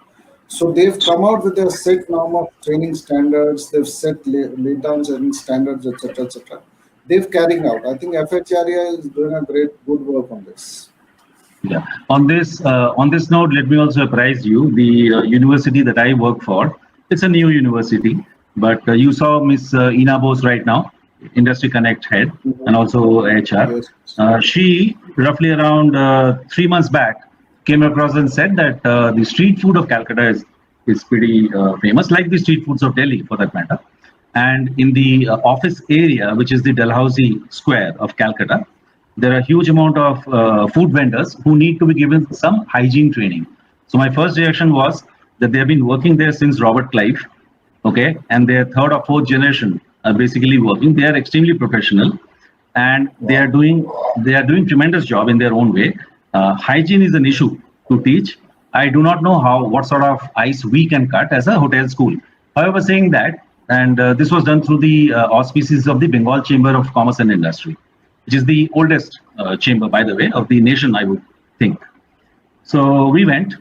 So they've come out with a set norm of training standards. They've set laid down certain standards, etc., etc. They've carrying out. I think FHRA is doing a good work on this. Yeah. On this note, let me also apprise you the university that I work for. It's a new university, but you saw Miss Ina Bose right now, Industry Connect head, and also HR. Yes. She roughly around 3 months back came across and said that the street food of Calcutta is pretty famous, like the street foods of Delhi for that matter. And in the office area, which is the Dalhousie Square of Calcutta, there are a huge amount of food vendors who need to be given some hygiene training. So my first reaction was that they have been working there since Robert Clive, okay, and their third or fourth generation are basically working. They are extremely professional, and they are doing tremendous job in their own way. Hygiene is an issue to teach. I do not know what sort of ice we can cut as a hotel school. However, saying that, and this was done through the auspices of the Bengal Chamber of Commerce and Industry, which is the oldest chamber, by the way, of the nation, I would think. So we went,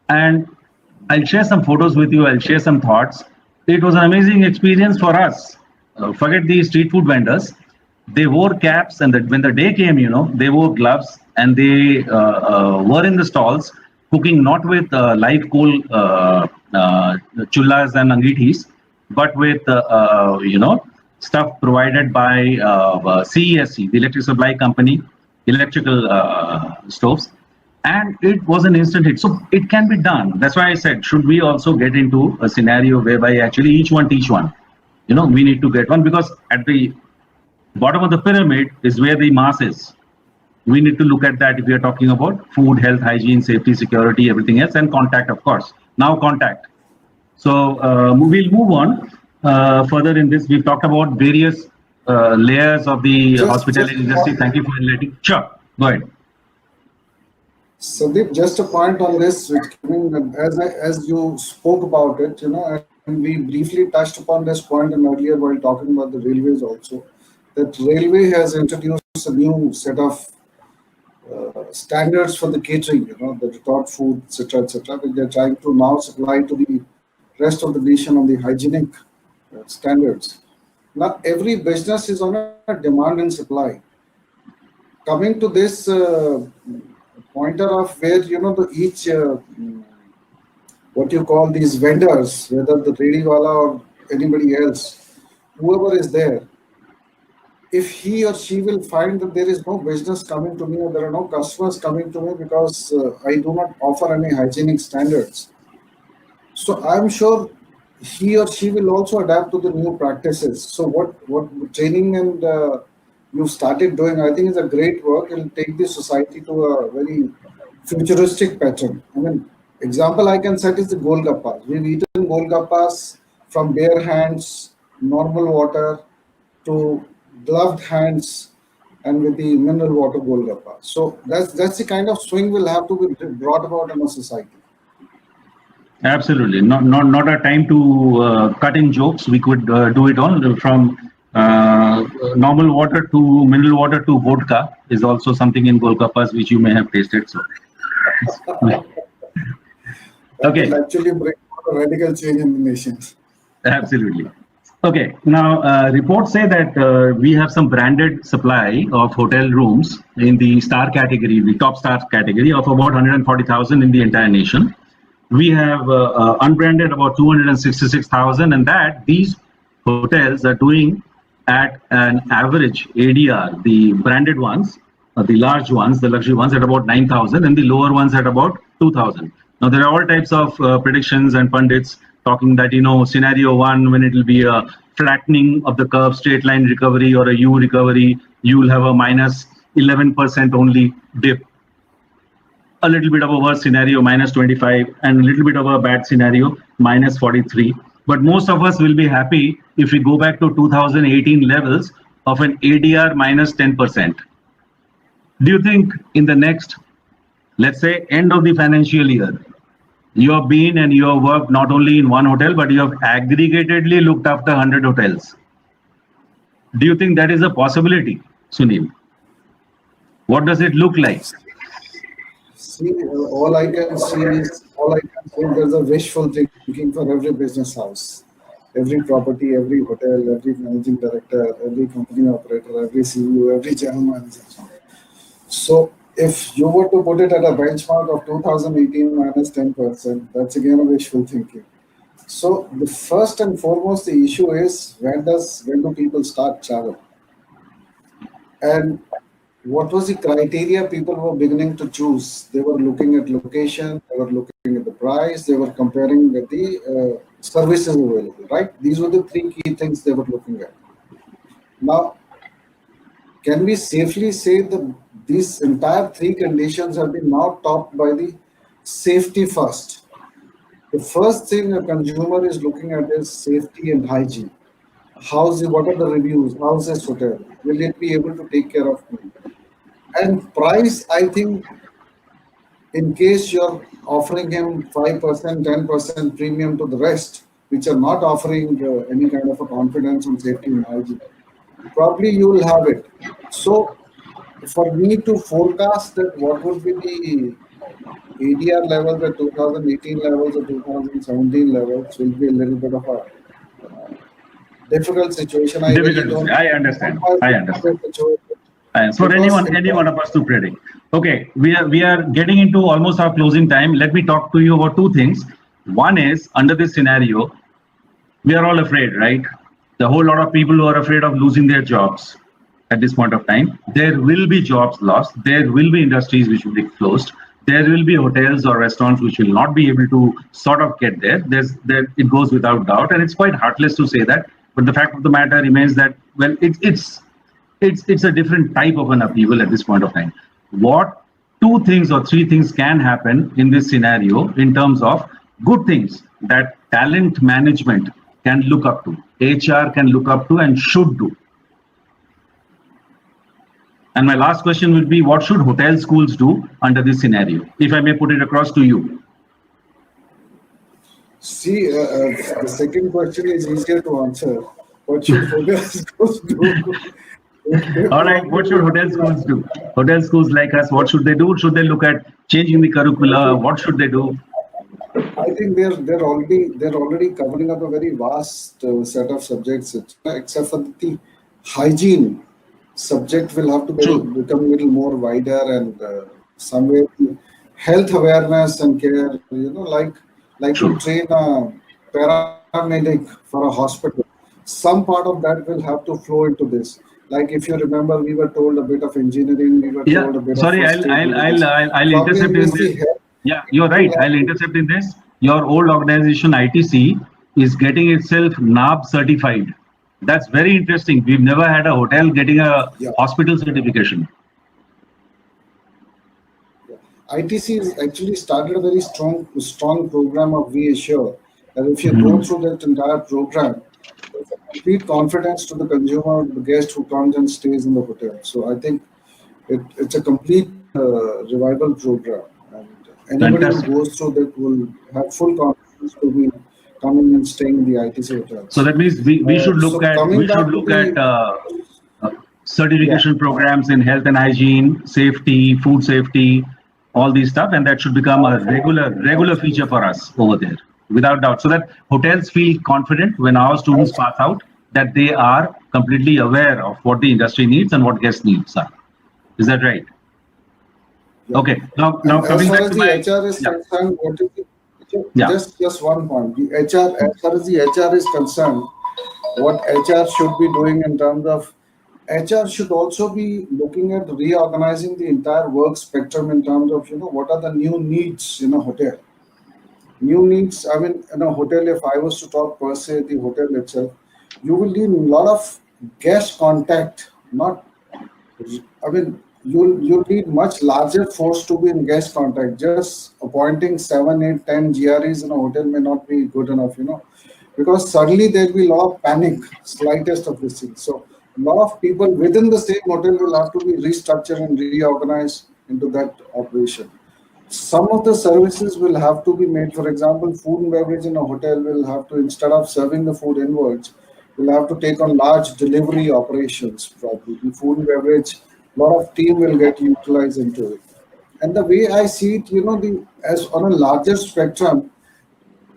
and I'll share some photos with you. I'll share some thoughts. It was an amazing experience for us. Forget the street food vendors. They wore caps, and when the day came, they wore gloves, and they were in the stalls cooking not with live coal chullas and angitis, but with stuff provided by CESC, the electric supply company, electrical stoves, and it was an instant hit. So it can be done. That's why I said, should we also get into a scenario whereby actually each one teach one? We need to get one, because at the bottom of the pyramid is where the mass is. We need to look at that if we are talking about food, health, hygiene, safety, security, everything else, and contact, of course. Now contact. So we'll move on further in this. We've talked about various layers of the hospitality industry. Thank you for enlightening. Sure, go ahead. Sandeep, just a point on this, which as you spoke about it, and we briefly touched upon this point earlier while talking about the railways also, that railway has introduced a new set of standards for the catering, the retort food, etc., which they're trying to now supply to the rest of the nation on the hygienic standards. Now, every business is on a demand and supply. Coming to this pointer of where, each, what you call these vendors, whether the Rediwala or anybody else, whoever is there, if he or she will find that there is no business coming to me or there are no customers coming to me because I do not offer any hygienic standards, so I'm sure he or she will also adapt to the new practices. So what training and you've started doing, I think, is a great work. It'll take the society to a very futuristic pattern. I mean, example I can set is the Golgappas. We've eaten Golgappas from bare hands, normal water, to gloved hands, and with the mineral water Golgappa. So that's the kind of swing will have to be brought about in a society. Absolutely, not a time to cut in jokes. We could do it all from normal water to mineral water to vodka is also something in Golgappas which you may have tasted. So, okay. Will actually bring a radical change in the nation. Absolutely. Okay. Now, reports say that we have some branded supply of hotel rooms in the star category, the top star category of about 140,000 in the entire nation. We have unbranded about 266,000, and that these hotels are doing at an average ADR, the branded ones, the large ones, the luxury ones at about 9,000, and the lower ones at about 2,000. Now, there are all types of predictions and pundits talking that, scenario one, when it will be a flattening of the curve, straight line recovery or a U recovery, you will have a minus 11% only dip. A little bit of a worse scenario, minus 25, and a little bit of a bad scenario, minus 43. But most of us will be happy if we go back to 2018 levels of an ADR minus 10%. Do you think in the next, let's say, end of the financial year, you have been and you have worked not only in one hotel, but you have aggregatedly looked after 100 hotels? Do you think that is a possibility, Sunil? What does it look like? See, all I can say there's a wishful thinking for every business house, every property, every hotel, every managing director, every company operator, every CEO, every general manager. So if you were to put it at a benchmark of 2018 minus 10%, that's again a wishful thinking. So the first and foremost, the issue is when do people start travel? And what was the criteria people were beginning to choose? They were looking at location, they were looking at the price, they were comparing with the services available, right? These were the three key things they were looking at. Now, can we safely say that these entire three conditions have been now topped by the safety first? The first thing a consumer is looking at is safety and hygiene. What are the reviews? How's this hotel? Will it be able to take care of me? And price, I think, in case you're offering him 5%, 10% premium to the rest, which are not offering any kind of a confidence on safety and hygiene, probably you will have it. So, for me to forecast that what would be the ADR levels at 2018 levels or 2017 levels will be a little bit of a difficult situation. I understand. And for any one of us to predict. Okay, we are getting into almost our closing time. Let me talk to you about two things. One is, under this scenario, we are all afraid, right? The whole lot of people who are afraid of losing their jobs at this point of time. There will be jobs lost. There will be industries which will be closed. There will be hotels or restaurants which will not be able to sort of get there. It goes without doubt, and it's quite heartless to say that. But the fact of the matter remains that, well, it's a different type of an upheaval at this point of time. What two things or three things can happen in this scenario in terms of good things that talent management can look up to, HR can look up to and should do? And my last question would be, what should hotel schools do under this scenario? If I may put it across to you. See, the second question is easier to answer. What should hotel schools do? All right, what should hotel schools do? Hotel schools like us, what should they do? Should they look at changing the curricula? What should they do? I think they're already covering up a very vast set of subjects, except for the hygiene subject will have to become a little more wider, and somewhere health awareness and care, like to train a paramedic for a hospital. Some part of that will have to flow into this. Like if you remember, we were told a bit of engineering. We were told a bit sorry, of I'll intercept in this. Yeah, you're right. I'll intercept in this. Your old organization ITC is getting itself NAB certified. That's very interesting. We've never had a hotel getting a hospital certification. ITC has actually started a very strong program of VAssure. And if you go through that entire program, there's a complete confidence to the consumer, the guest who comes and stays in the hotel. So I think it's a complete revival program. And anybody who goes through that will have full confidence to be coming and staying in the ITC hotel. So that means we should look at certification programs in health and hygiene, safety, food safety, all these stuff, and that should become a regular feature for us over there, without doubt. So that hotels feel confident when our students pass out that they are completely aware of what the industry needs and what guest needs are. Is that right? Yeah. Okay. Now coming back to the HR is concerned, what is just one point. The HR, as far as the HR is concerned, what HR should be doing in terms of HR should also be looking at reorganizing the entire work spectrum in terms of what are the new needs in a hotel. New needs. I mean, in a hotel, if I was to talk per se the hotel itself, you will need a lot of guest contact. You'll need much larger force to be in guest contact. Just appointing 7, 8, 10 GREs in a hotel may not be good enough, because suddenly there'll be a lot of panic, slightest of this thing. So a lot of people within the same hotel will have to be restructured and reorganized into that operation. Some of the services will have to be made. For example, food and beverage in a hotel will have to, instead of serving the food inwards, will have to take on large delivery operations. Probably the food and beverage lot of team will get utilized into it. And the way I see it, as on a larger spectrum,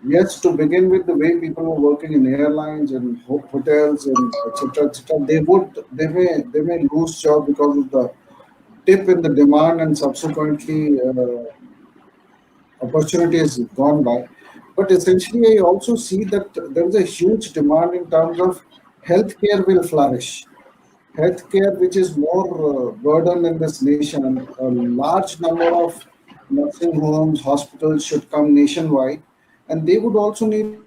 yes, to begin with, the way people were working in airlines and hotels and etc., they may lose job because of the dip in the demand and subsequently opportunity is gone by. But essentially, I also see that there is a huge demand in terms of healthcare will flourish. Healthcare, which is more burden in this nation, and a large number of nursing homes, hospitals should come nationwide, and they would also need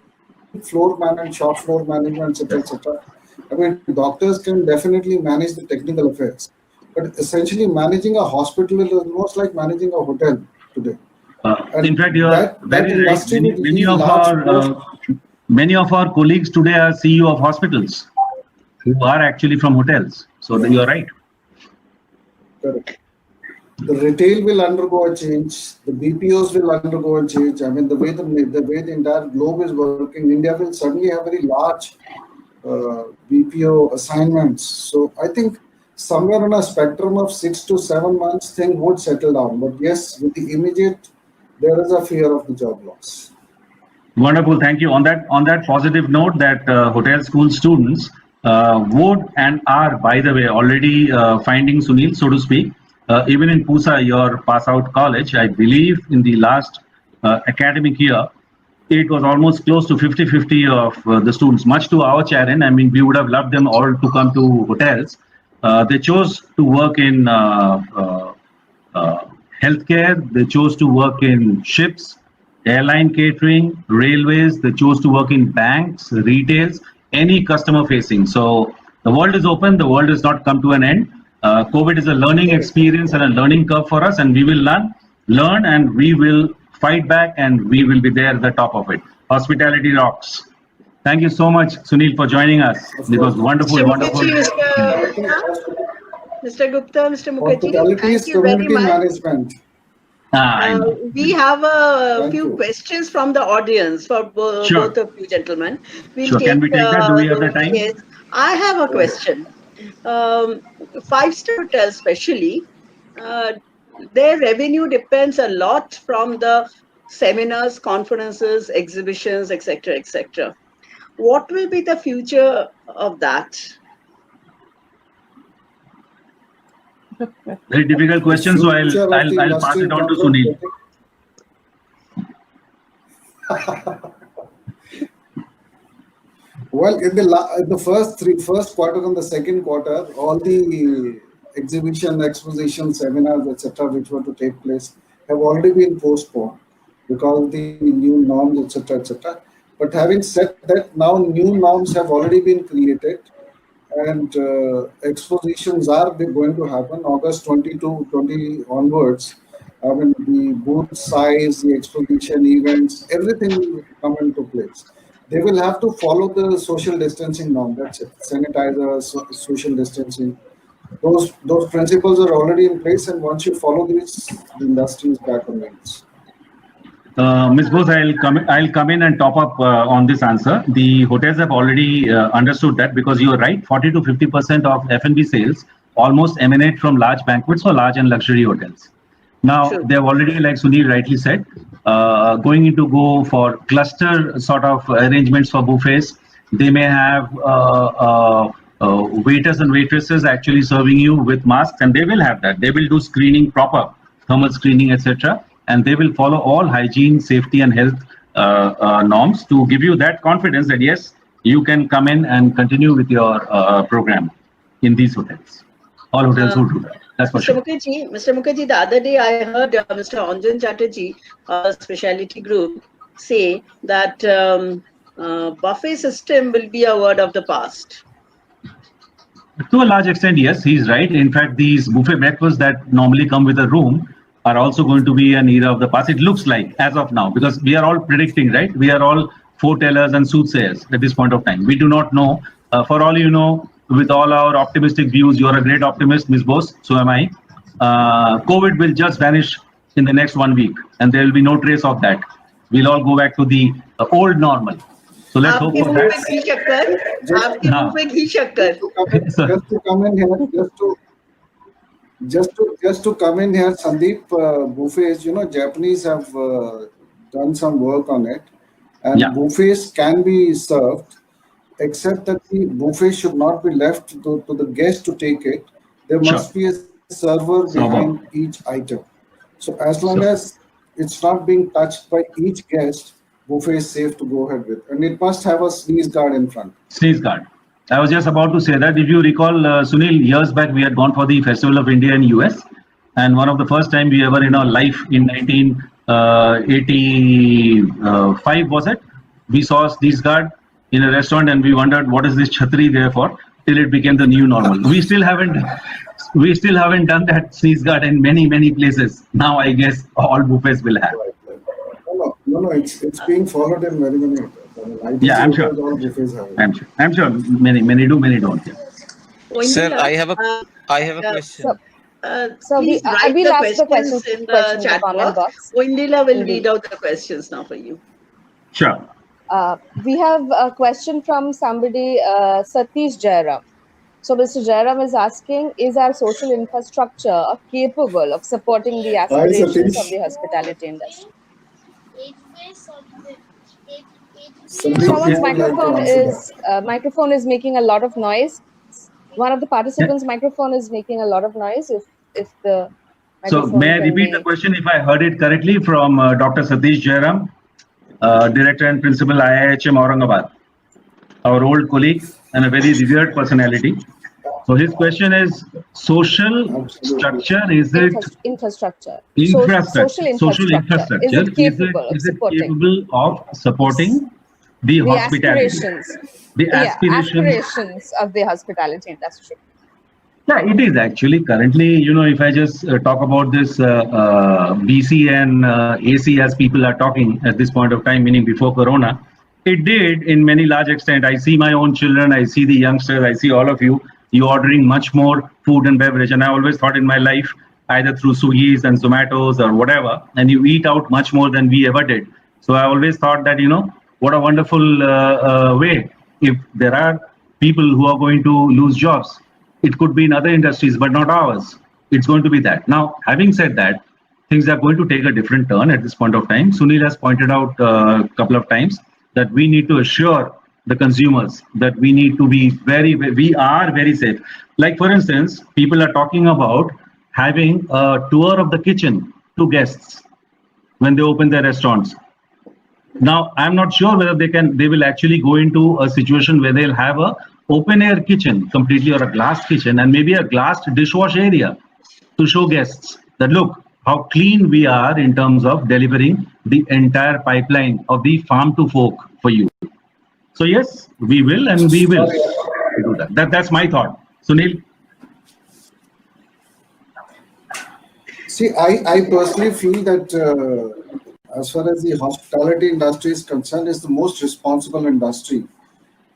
floor management, shop floor management, etc. I mean, doctors can definitely manage the technical affairs, but essentially managing a hospital is almost like managing a hotel today. In fact, you are very right. Many of our colleagues today are CEO of hospitals who are actually from hotels. So you are right. Correct. The retail will undergo a change. The BPOs will undergo a change. I mean, the way the entire globe is working, India will suddenly have very large BPO assignments. So I think somewhere on a spectrum of 6 to 7 months, things would settle down. But yes, with the immediate, there is a fear of the job loss. Wonderful, thank you. On that positive note, that hotel school students would and are, by the way, already finding Sunil, so to speak. Even in Pusa, your pass-out college, I believe in the last academic year, it was almost close to 50-50 of the students, much to our chagrin. I mean, we would have loved them all to come to hotels. They chose to work in healthcare, they chose to work in ships, airline catering, railways, they chose to work in banks, retails, any customer facing. So the world is open, the world has not come to an end. COVID is a learning experience and a learning curve for us, and we will learn and we will fight back, and we will be there at the top of it. Hospitality rocks. Thank you so much, Sunil, for joining us. It was wonderful, wonderful. Mr. Gupta, Mr. Mukherjee, thank you very much. Management. We have a few questions from the audience for both of you gentlemen. Can we take that? Do we have the time? Yes, I have a question. Five-star hotels especially, their revenue depends a lot from the seminars, conferences, exhibitions, etc., etc. What will be the future of that? Very difficult question, so I'll pass it on to Sunil. Well, in the first quarter and the second quarter, all the exposition, seminars, etc., which were to take place, have already been postponed because of the new norms, etc., etc. But having said that, now new norms have already been created, and expositions are going to happen August 20 onwards. I mean, the booth size, the exposition events, everything will come into place. They will have to follow the social distancing norm. That's it. Sanitizer, social distancing. Those principles are already in place, and once you follow these, the industry is back on wings. Ms. Bose, I'll come in and top up on this answer. The hotels have already understood that, because you are right, 40 to 50% of F&B sales almost emanate from large banquets or large and luxury hotels. Now, they've already, like Sunil rightly said, going go for cluster sort of arrangements for buffets. They may have waiters and waitresses actually serving you with masks, and they will have that. They will do screening proper, thermal screening, etc. And they will follow all hygiene, safety, and health norms to give you that confidence that yes, you can come in and continue with your program in these hotels. All hotels will do that. That's for sure. Mr. Mukherjee, the other day I heard Mr. Anjan Chatterjee, Specialty Group, say that buffet system will be a word of the past. To a large extent, yes, he's right. In fact, these buffet breakfasts that normally come with a room are also going to be an era of the past. It looks like, as of now, because we are all predicting, right? We are all foretellers and soothsayers at this point of time. We do not know. For all you know, with all our optimistic views, you're a great optimist, Ms. Bose, so am I. COVID will just vanish in the next 1 week, and there will be no trace of that. We'll all go back to the old normal. So let's hope for that. Just to come in here, Just to come in here, Sandeep, buffets, Japanese have done some work on it, and Yeah. buffets can be served, except that the buffet should not be left to the guest to take it. There Sure. must be a server behind each item. So as long as it's not being touched by each guest, buffet is safe to go ahead with, and it must have a sneeze guard in front. Sneeze guard. I was just about to say that. If you recall, Sunil, years back we had gone for the Festival of India in US, and one of the first time we ever in our life in 1985 was it? We saw a sneeze guard in a restaurant, and we wondered what is this chhatri there for? Till it became the new normal. We still haven't done that sneeze guard in many places. Now I guess all buffets will have. No, it's being followed in very many. Yeah, I'm sure. All buffets have it. I'm sure many do, many don't. Yeah. Sir, Indira, I have a question. So please I write will the ask the questions questions in the chat comment box. box. Indira will Indeed. read out the questions now for you. Sure. We have a question from somebody, Satish Jairam. So Mr. Jairam is asking, is our social infrastructure capable of supporting the aspirations Satish. of the hospitality industry? Sandeep, Someone's would like to microphone is making a lot of noise. One of the participants' microphone is making a lot of noise. If the So microphone may I can repeat be- the question if I heard it correctly from Dr. Satish Jairam, Director and Principal IIHM Aurangabad, our old colleague and a very revered personality. So his question is, social structure, is it infrastructure? infrastructure? Social infrastructure. Is it capable of is it supporting capable of supporting the the hospitality? aspirations? The aspirations of the hospitality industry. Yeah, it is actually currently, if I just talk about this BC and AC as people are talking at this point of time, meaning before Corona, it did in many large extent. I see my own children, I see the youngsters, I see all of you ordering much more food and beverage. And I always thought in my life, either through Swiggies and Zomatos or whatever, and you eat out much more than we ever did. So I always thought that, what a wonderful way. If there are people who are going to lose jobs, it could be in other industries, but not ours. It's going to be that. Now, having said that, things are going to take a different turn at this point of time. Sunil has pointed out a couple of times that we need to assure the consumers that we need to be we are very safe. Like, for instance, people are talking about having a tour of the kitchen to guests when they open their restaurants. Now, I'm not sure whether they will actually go into a situation where they'll have a open air kitchen completely, or a glass kitchen, and maybe a glassed dishwash area to show guests that look how clean we are in terms of delivering the entire pipeline of the farm to fork for you. So yes, we will, and we will do that. That's my thought. Sunil? See, I personally feel that as far as the hospitality industry is concerned, is the most responsible industry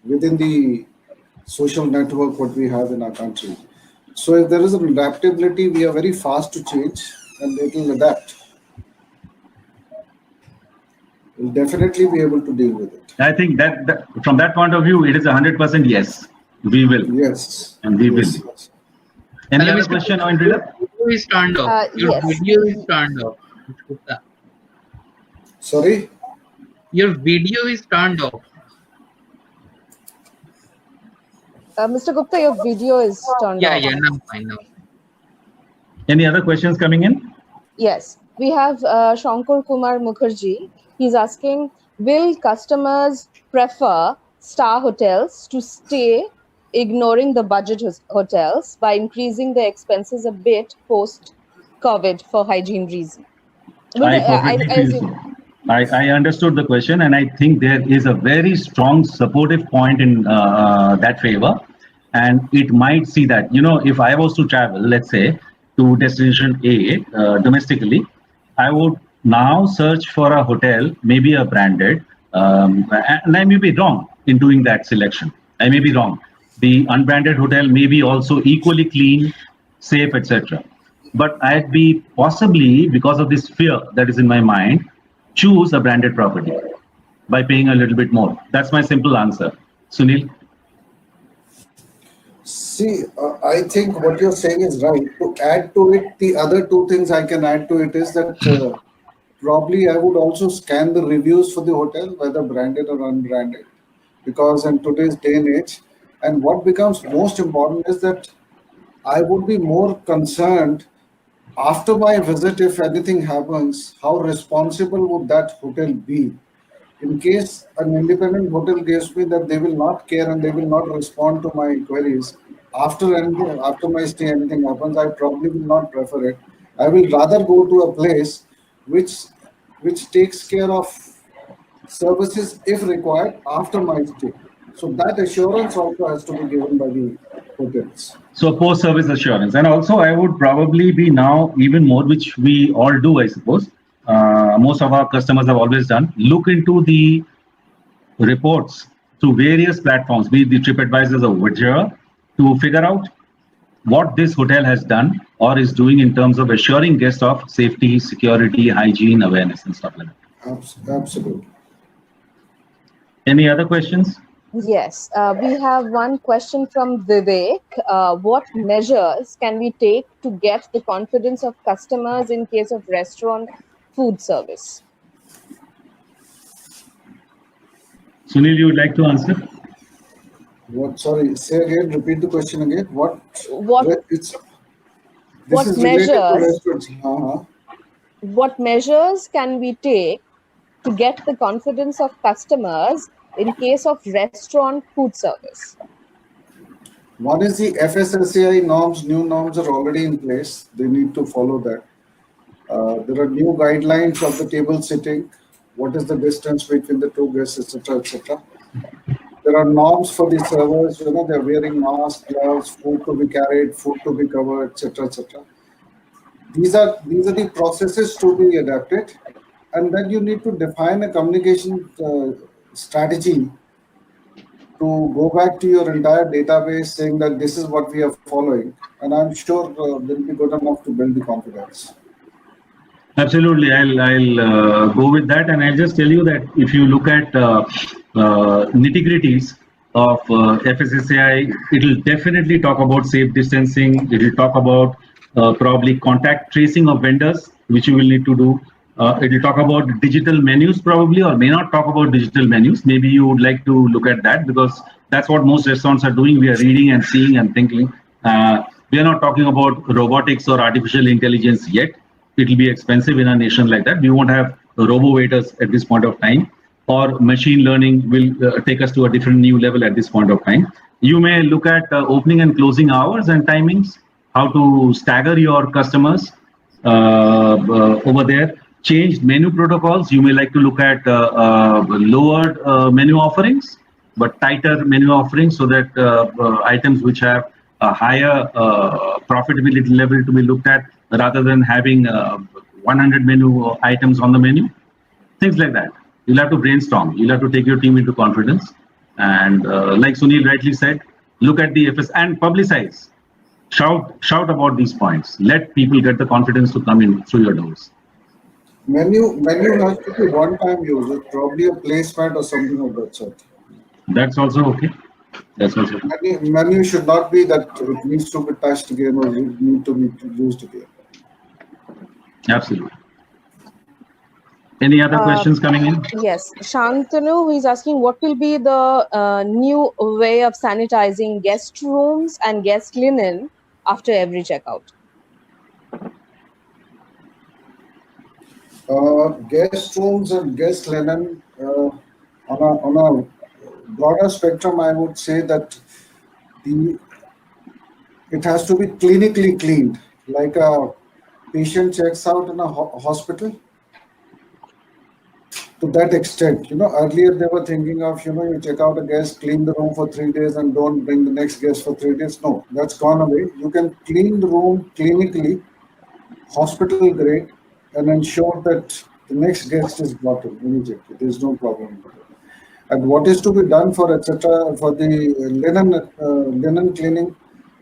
within the social network what we have in our country. So if there is an adaptability, we are very fast to change and they will adapt. We'll definitely be able to deal with it. I think that from that point of view, it is 100% yes. We will. Yes. And we will. Yes. Any Hello, other Mr. question, Indira? Video is turned off. Your Yes. video is turned off. Sorry? Your video is turned off. Mr. Gupta, your video is turned Yeah, off. now fine now. Any other questions coming in? Yes, we have Shankar Kumar Mukherjee. He's asking, will customers prefer star hotels to stay, ignoring the budget hotels by increasing the expenses a bit post-COVID for hygiene reasons? I understood the question, and I think there is a very strong supportive point in that favor. And it might see that, if I was to travel, let's say, to destination A domestically, I would now search for a hotel, maybe a branded, and I may be wrong in doing that selection. I may be wrong. The unbranded hotel may be also equally clean, safe, etc. But I'd be possibly, because of this fear that is in my mind, choose a branded property by paying a little bit more. That's my simple answer. Sunil? See, I think what you're saying is right. To add to it, the other two things I can add to it is that probably I would also scan the reviews for the hotel, whether branded or unbranded, because in today's day and age, and what becomes most important is that I would be more concerned after my visit, if anything happens, how responsible would that hotel be? In case an independent hotel gives me that they will not care and they will not respond to my queries, after my stay anything happens, I probably will not prefer it. I will rather go to a place which which takes care of services if required after my stay. So that assurance also has to be given by the hotels. So post-service assurance, and also I would probably be now even more, which we all do, I suppose. Most of our customers have always done. Look into the reports through various platforms, be it the TripAdvisors or whichever, to figure out what this hotel has done or is doing in terms of assuring guests of safety, security, hygiene, awareness, and stuff like that. Absolutely. Any other questions? Yes, we have one question from Vivek. What measures can we take to get the confidence of customers in case of restaurant food service? Sunil, you would like to answer? What? Sorry, say again. Repeat the question again. What measures? What measures can we take to get the confidence of customers in case of restaurant food service? One is the FSSAI norms. New norms are already in place. They need to follow that. There are new guidelines of the table sitting. What is the distance between the two guests, etc., etc. There are norms for the servers. You know, they're wearing masks, gloves, food to be carried, food to be covered, etc., etc. These are the processes to be adapted, and then you need to define a communication strategy to go back to your entire database saying that this is what we are following, and I'm sure they'll be good enough to build the confidence. Absolutely, I'll go with that, and I'll just tell you that if you look at nitty-gritties of FSSAI, it'll definitely talk about safe distancing. It'll talk about probably contact tracing of vendors, which you will need to do. It'll talk about digital menus probably, or may not talk about digital menus. Maybe you would like to look at that, because that's what most restaurants are doing. We are reading and seeing and thinking. We are not talking about robotics or artificial intelligence yet. It will be expensive in a nation like that. We won't have robo waiters at this point of time, or machine learning will take us to a different new level at this point of time. You may look at opening and closing hours and timings, how to stagger your customers over there. Changed menu protocols. You may like to look at lowered menu offerings, but tighter menu offerings, so that items which have a higher profitability level to be looked at, rather than having 100 menu items on the menu. Things like that. You'll have to brainstorm. You'll have to take your team into confidence. And like Sunil rightly said, look at the FS and publicize. Shout about these points. Let people get the confidence to come in through your doors. Menu has to be one-time use, probably a placemat or something of that sort. That's also okay. That's also okay. Menu should not be that it needs to be touched again or it need to be used again. Absolutely. Any other questions coming in? Yes, Shantanu, who is asking, what will be the new way of sanitizing guest rooms and guest linen after every checkout? Guest rooms and guest linen, on a broader spectrum, I would say that it has to be clinically cleaned, like a patient checks out in a hospital. To that extent, earlier they were thinking of, you check out a guest, clean the room for 3 days and don't bring the next guest for 3 days. No, that's gone away. You can clean the room clinically, hospital grade, and ensure that the next guest is brought in immediately. There's no problem. And what is to be done for etc. for the linen cleaning,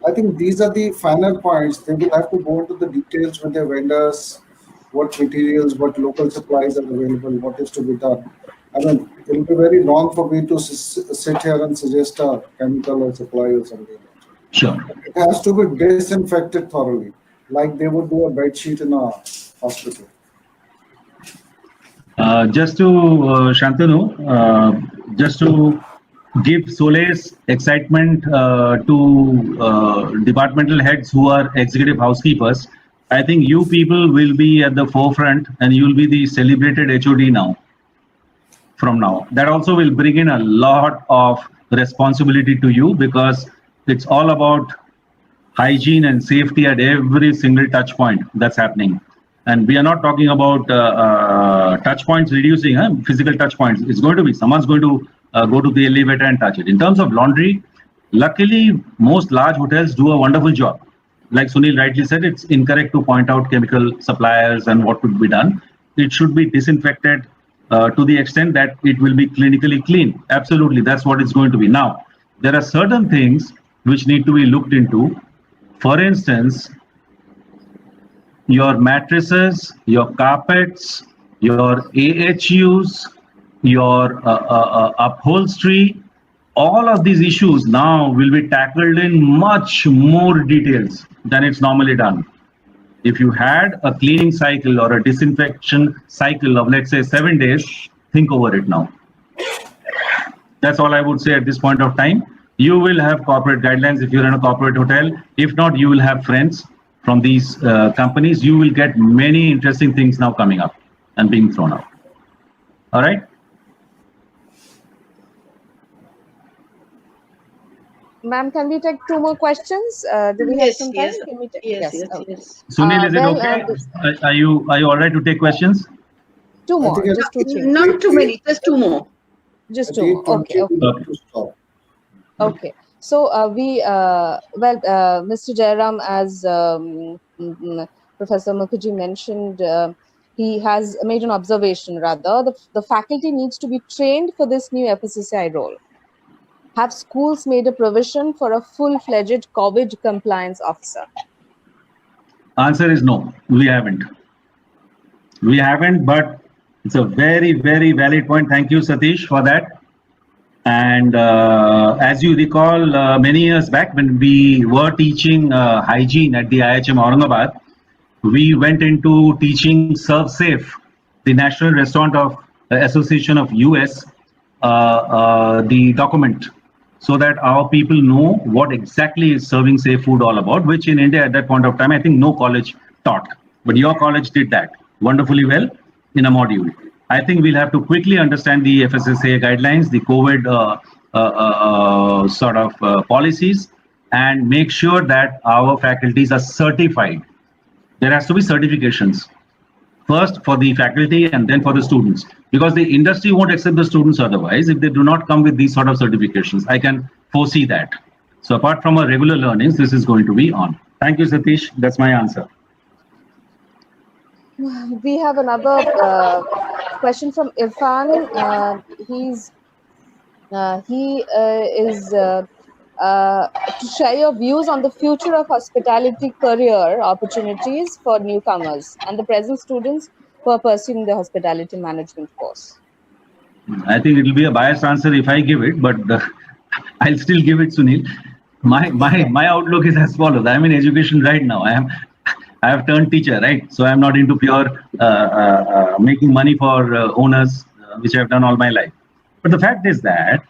I think these are the final points. They will have to go into the details with their vendors, what materials, what local supplies are available, what is to be done. I mean, it will be very long for me to sit here and suggest a chemical or supply or something like that. Sure. It has to be disinfected thoroughly, like they would do a bed sheet in a hospital. Just to Shantanu, just to give solace, excitement to departmental heads who are executive housekeepers, I think you people will be at the forefront and you will be the celebrated HOD now. From now, that also will bring in a lot of responsibility to you, because it's all about hygiene and safety at every single touch point that's happening. And we are not talking about touch points reducing, physical touch points. It's going to be someone's going to go to the elevator and touch it. In terms of laundry, luckily, most large hotels do a wonderful job. Like Sunil rightly said, it's incorrect to point out chemical suppliers and what could be done. It should be disinfected to the extent that it will be clinically clean. Absolutely, that's what it's going to be. Now, there are certain things which need to be looked into. For instance, your mattresses, your carpets, your AHUs, your upholstery, all of these issues now will be tackled in much more details than it's normally done. If you had a cleaning cycle or a disinfection cycle of, let's say, 7 days, think over it now. That's all I would say at this point of time. You will have corporate guidelines if you're in a corporate hotel. If not, you will have friends from these companies. You will get many interesting things now coming up and being thrown out. All right. Ma'am, can we take 2 more questions? Do we have some time? Can we take? Yes. Sunil, is it okay? Are you all right to take questions? 2 more, just 2, 3. Not too many, just 2 more. Just 2 more. Okay. Okay. So Mr. Jairam, as Professor Mukherjee mentioned, he has made an observation. Rather, the faculty needs to be trained for this new FSSAI role. Have schools made a provision for a full-fledged COVID compliance officer? Answer is no, we haven't. We haven't, but it's a very, very valid point. Thank you, Satish, for that. And as you recall, many years back when we were teaching hygiene at the IHM Aurangabad, we went into teaching Serve Safe, the National Restaurant of Association of US, the document, so that our people know what exactly is serving safe food all about, which in India at that point of time, I think no college taught. But your college did that wonderfully well in a module. I think we'll have to quickly understand the FSSAI guidelines, the COVID policies, and make sure that our faculties are certified. There has to be certifications, first for the faculty and then for the students, because the industry won't accept the students otherwise if they do not come with these sort of certifications. I can foresee that. So apart from our regular learnings, this is going to be on. Thank you, Satish. That's my answer. We have another question from Irfan. He is to share your views on the future of hospitality career opportunities for newcomers and the present students who are pursuing the hospitality management course. I think it will be a biased answer if I give it, but I'll still give it, Sunil. My outlook is as follows. I'm in education right now. I have turned teacher, right? So I'm not into pure making money for owners, which I've done all my life. But the fact is that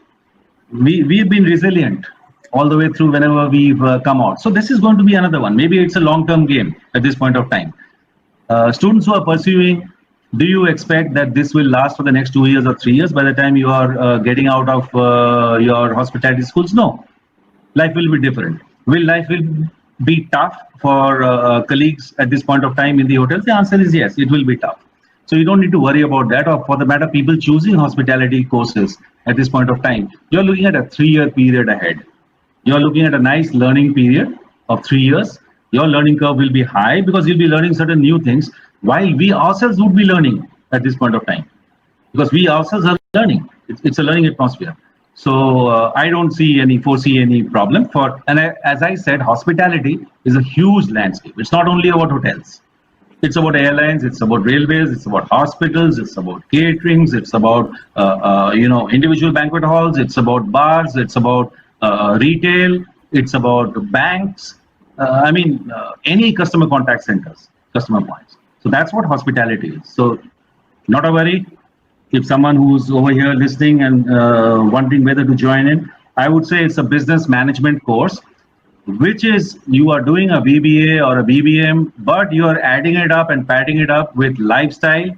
we've been resilient all the way through whenever we've come out. So this is going to be another one. Maybe it's a long-term game at this point of time. Students who are pursuing, do you expect that this will last for the next 2 years or 3 years by the time you are getting out of your hospitality schools? No. Life will be different. Will life be tough for colleagues at this point of time in the hotels? The answer is yes, it will be tough. So you don't need to worry about that, or for the matter, people choosing hospitality courses at this point of time. You're looking at a 3-year period ahead. You're looking at a nice learning period of 3 years. Your learning curve will be high because you'll be learning certain new things, while we ourselves would be learning at this point of time, because we ourselves are learning. It's a learning atmosphere. So I don't foresee any problem for, and as I said, hospitality is a huge landscape. It's not only about hotels. It's about airlines, it's about railways, it's about hospitals, it's about caterings, it's about individual banquet halls, it's about bars, it's about retail, It's about banks. Any customer contact centers, customer points. So that's what hospitality is. So not a worry. If someone who's over here listening and wondering whether to join in, I would say it's a business management course, which is you are doing a BBA or a BBM, but you are adding it up and padding it up with lifestyle,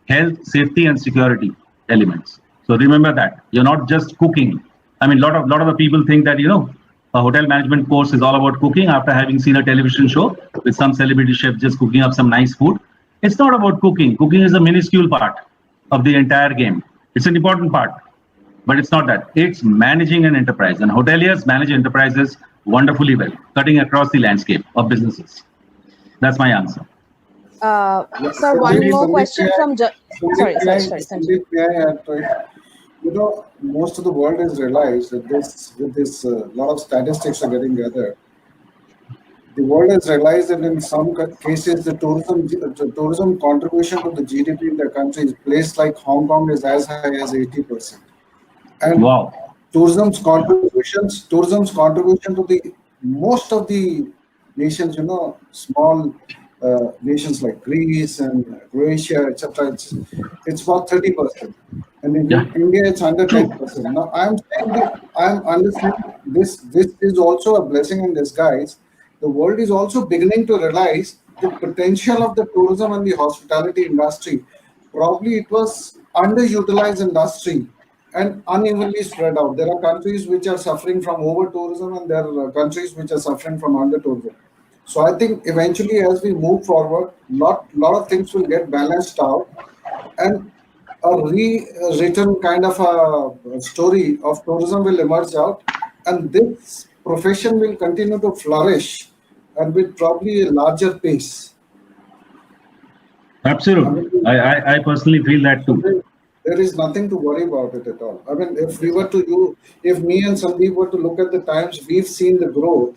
health, safety, and security elements. So remember that you're not just cooking. I mean, lot of the people think that a hotel management course is all about cooking after having seen a television show with some celebrity chef just cooking up some nice food. It's not about cooking. Cooking is a minuscule part of the entire game. It's an important part, but it's not that. It's managing an enterprise, and hoteliers manage enterprises wonderfully well, cutting across the landscape of businesses. That's my answer. Sir, one more question from... Sorry. Sandeep, may I add to it? Most of the world has realized that with this lot of statistics are getting gathered. The world has realized that in some cases, the tourism contribution to the GDP in the country is placed like Hong Kong is as high as 80%. And wow. Tourism's contribution to the most of the nations, small nations like Greece and Croatia, etc. It's about 30%, and in India it's under 10%. Now I'm saying that I'm understanding this is also a blessing in disguise. The world is also beginning to realize the potential of the tourism and the hospitality industry. Probably it was underutilized industry and unevenly spread out. There are countries which are suffering from over tourism, and there are countries which are suffering from under tourism. So I think eventually, as we move forward, lot of things will get balanced out, and a rewritten kind of a story of tourism will emerge out, and this profession will continue to flourish, and with probably a larger pace. Absolutely, I personally feel that too. There is nothing to worry about it at all. I mean, if me and Sandeep were to look at the times, we've seen the growth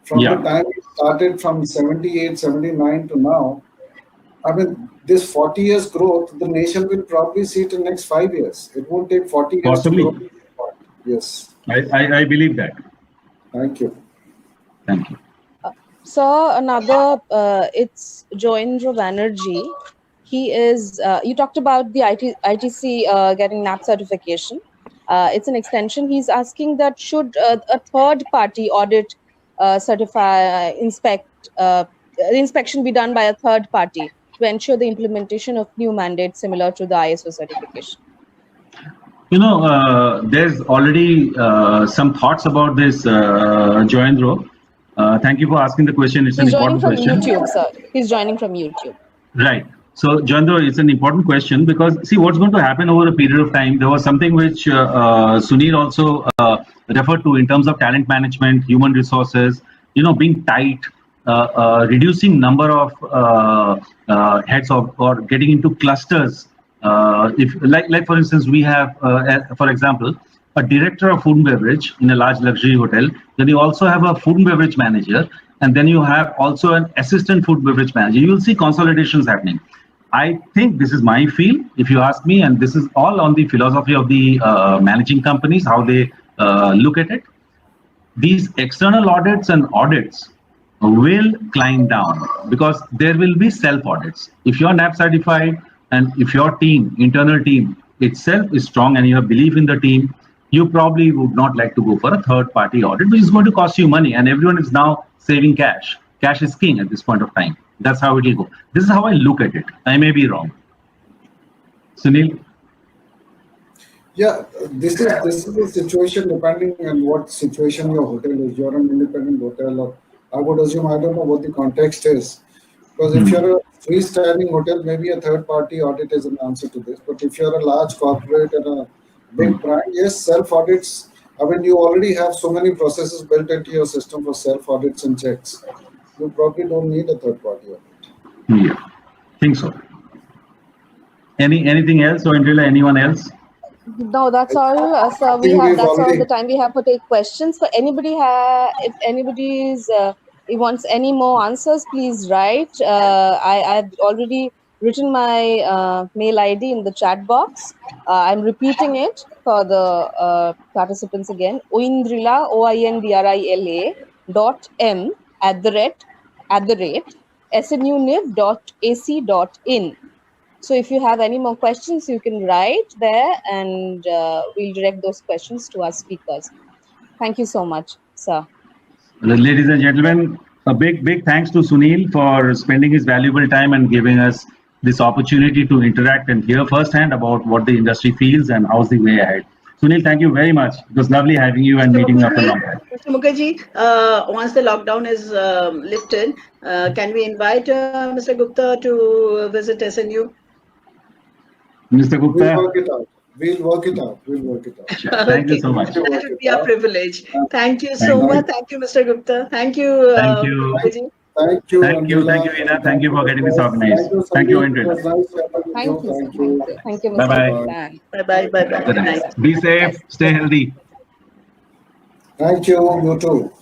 from the time we started from 78, 79 to now. I mean, this 40 years growth, the nation will probably see it in the next 5 years. It won't take 40 years Possibly. to grow. Yes. I believe that. Thank you. Thank you. Sir, another, it's Joindra Banerjee. He is, you talked about the ITC getting NAP certification. It's an extension. He's asking that should a third party audit inspection be done by a third party to ensure the implementation of new mandates similar to the ISO certification? There's already some thoughts about this, Joindra. Thank you for asking the question. It's an important question. He's joining from YouTube, sir. He's joining from YouTube. Right. So, Joindra, it's an important question because, see, what's going to happen over a period of time, there was something which Sunil also referred to in terms of talent management, human resources, being tight, reducing number of heads or getting into clusters. If like for instance, we have, for example, a director of food and beverage in a large luxury hotel. Then you also have a food and beverage manager, and then you have also an assistant food and beverage manager. You will see consolidations happening. I think this is my feel, if you ask me, and this is all on the philosophy of the managing companies, how they look at it. These external audits and audits will climb down because there will be self audits. If you're NAP certified and if your team, internal team itself is strong and you have belief in the team, you probably would not like to go for a third party audit, which is going to cost you money, and everyone is now saving cash. Cash is king at this point of time. That's how it will go. This is how I look at it. I may be wrong. Sunil? Yeah, this is the situation depending on what situation your hotel is. You're an independent hotel, or I would assume, I don't know what the context is. Because if you're a freestanding hotel, maybe a third party audit is an answer to this. But if you're a large corporate and a big brand, yes, self audits. I mean, you already have so many processes built into your system for self audits and checks. You probably don't need a third party audit. Yeah, think so. Anything else, or anyone else? No, that's all, sir. That's all the time we have to take questions. For anybody, if anybody's he wants any more answers, please write. I've already written my mail ID in the chat box. I'm repeating it for the participants again. Oindrila, OINDRILA .m@the rate snuniv.ac.in. So if you have any more questions, you can write there, and we'll direct those questions to our speakers. Thank you so much, sir. Ladies and gentlemen, a big thanks to Sunil for spending his valuable time and giving us this opportunity to interact and hear firsthand about what the industry feels and how's the way ahead. Sunil, thank you very much. It was lovely having you and meeting you after a long time. Mr. Mukherjee, once the lockdown is lifted, can we invite Mr. Gupta to visit SNU? Mr. We'll Gupta, work it out. We'll work it out. thank you so much. That would be our privilege. Thank you so much. Thank you, Mr. Gupta. Thank you. Thank you. Mukherjee. Thank you. Thank you, Ina. Thank you for getting this organized. Thank you, Andrea. Thank you, sir. Thank you, Mr. Bye-bye. Gupta. Bye-bye. Bye-bye. Good night. Be safe, stay healthy. Thank you. You too.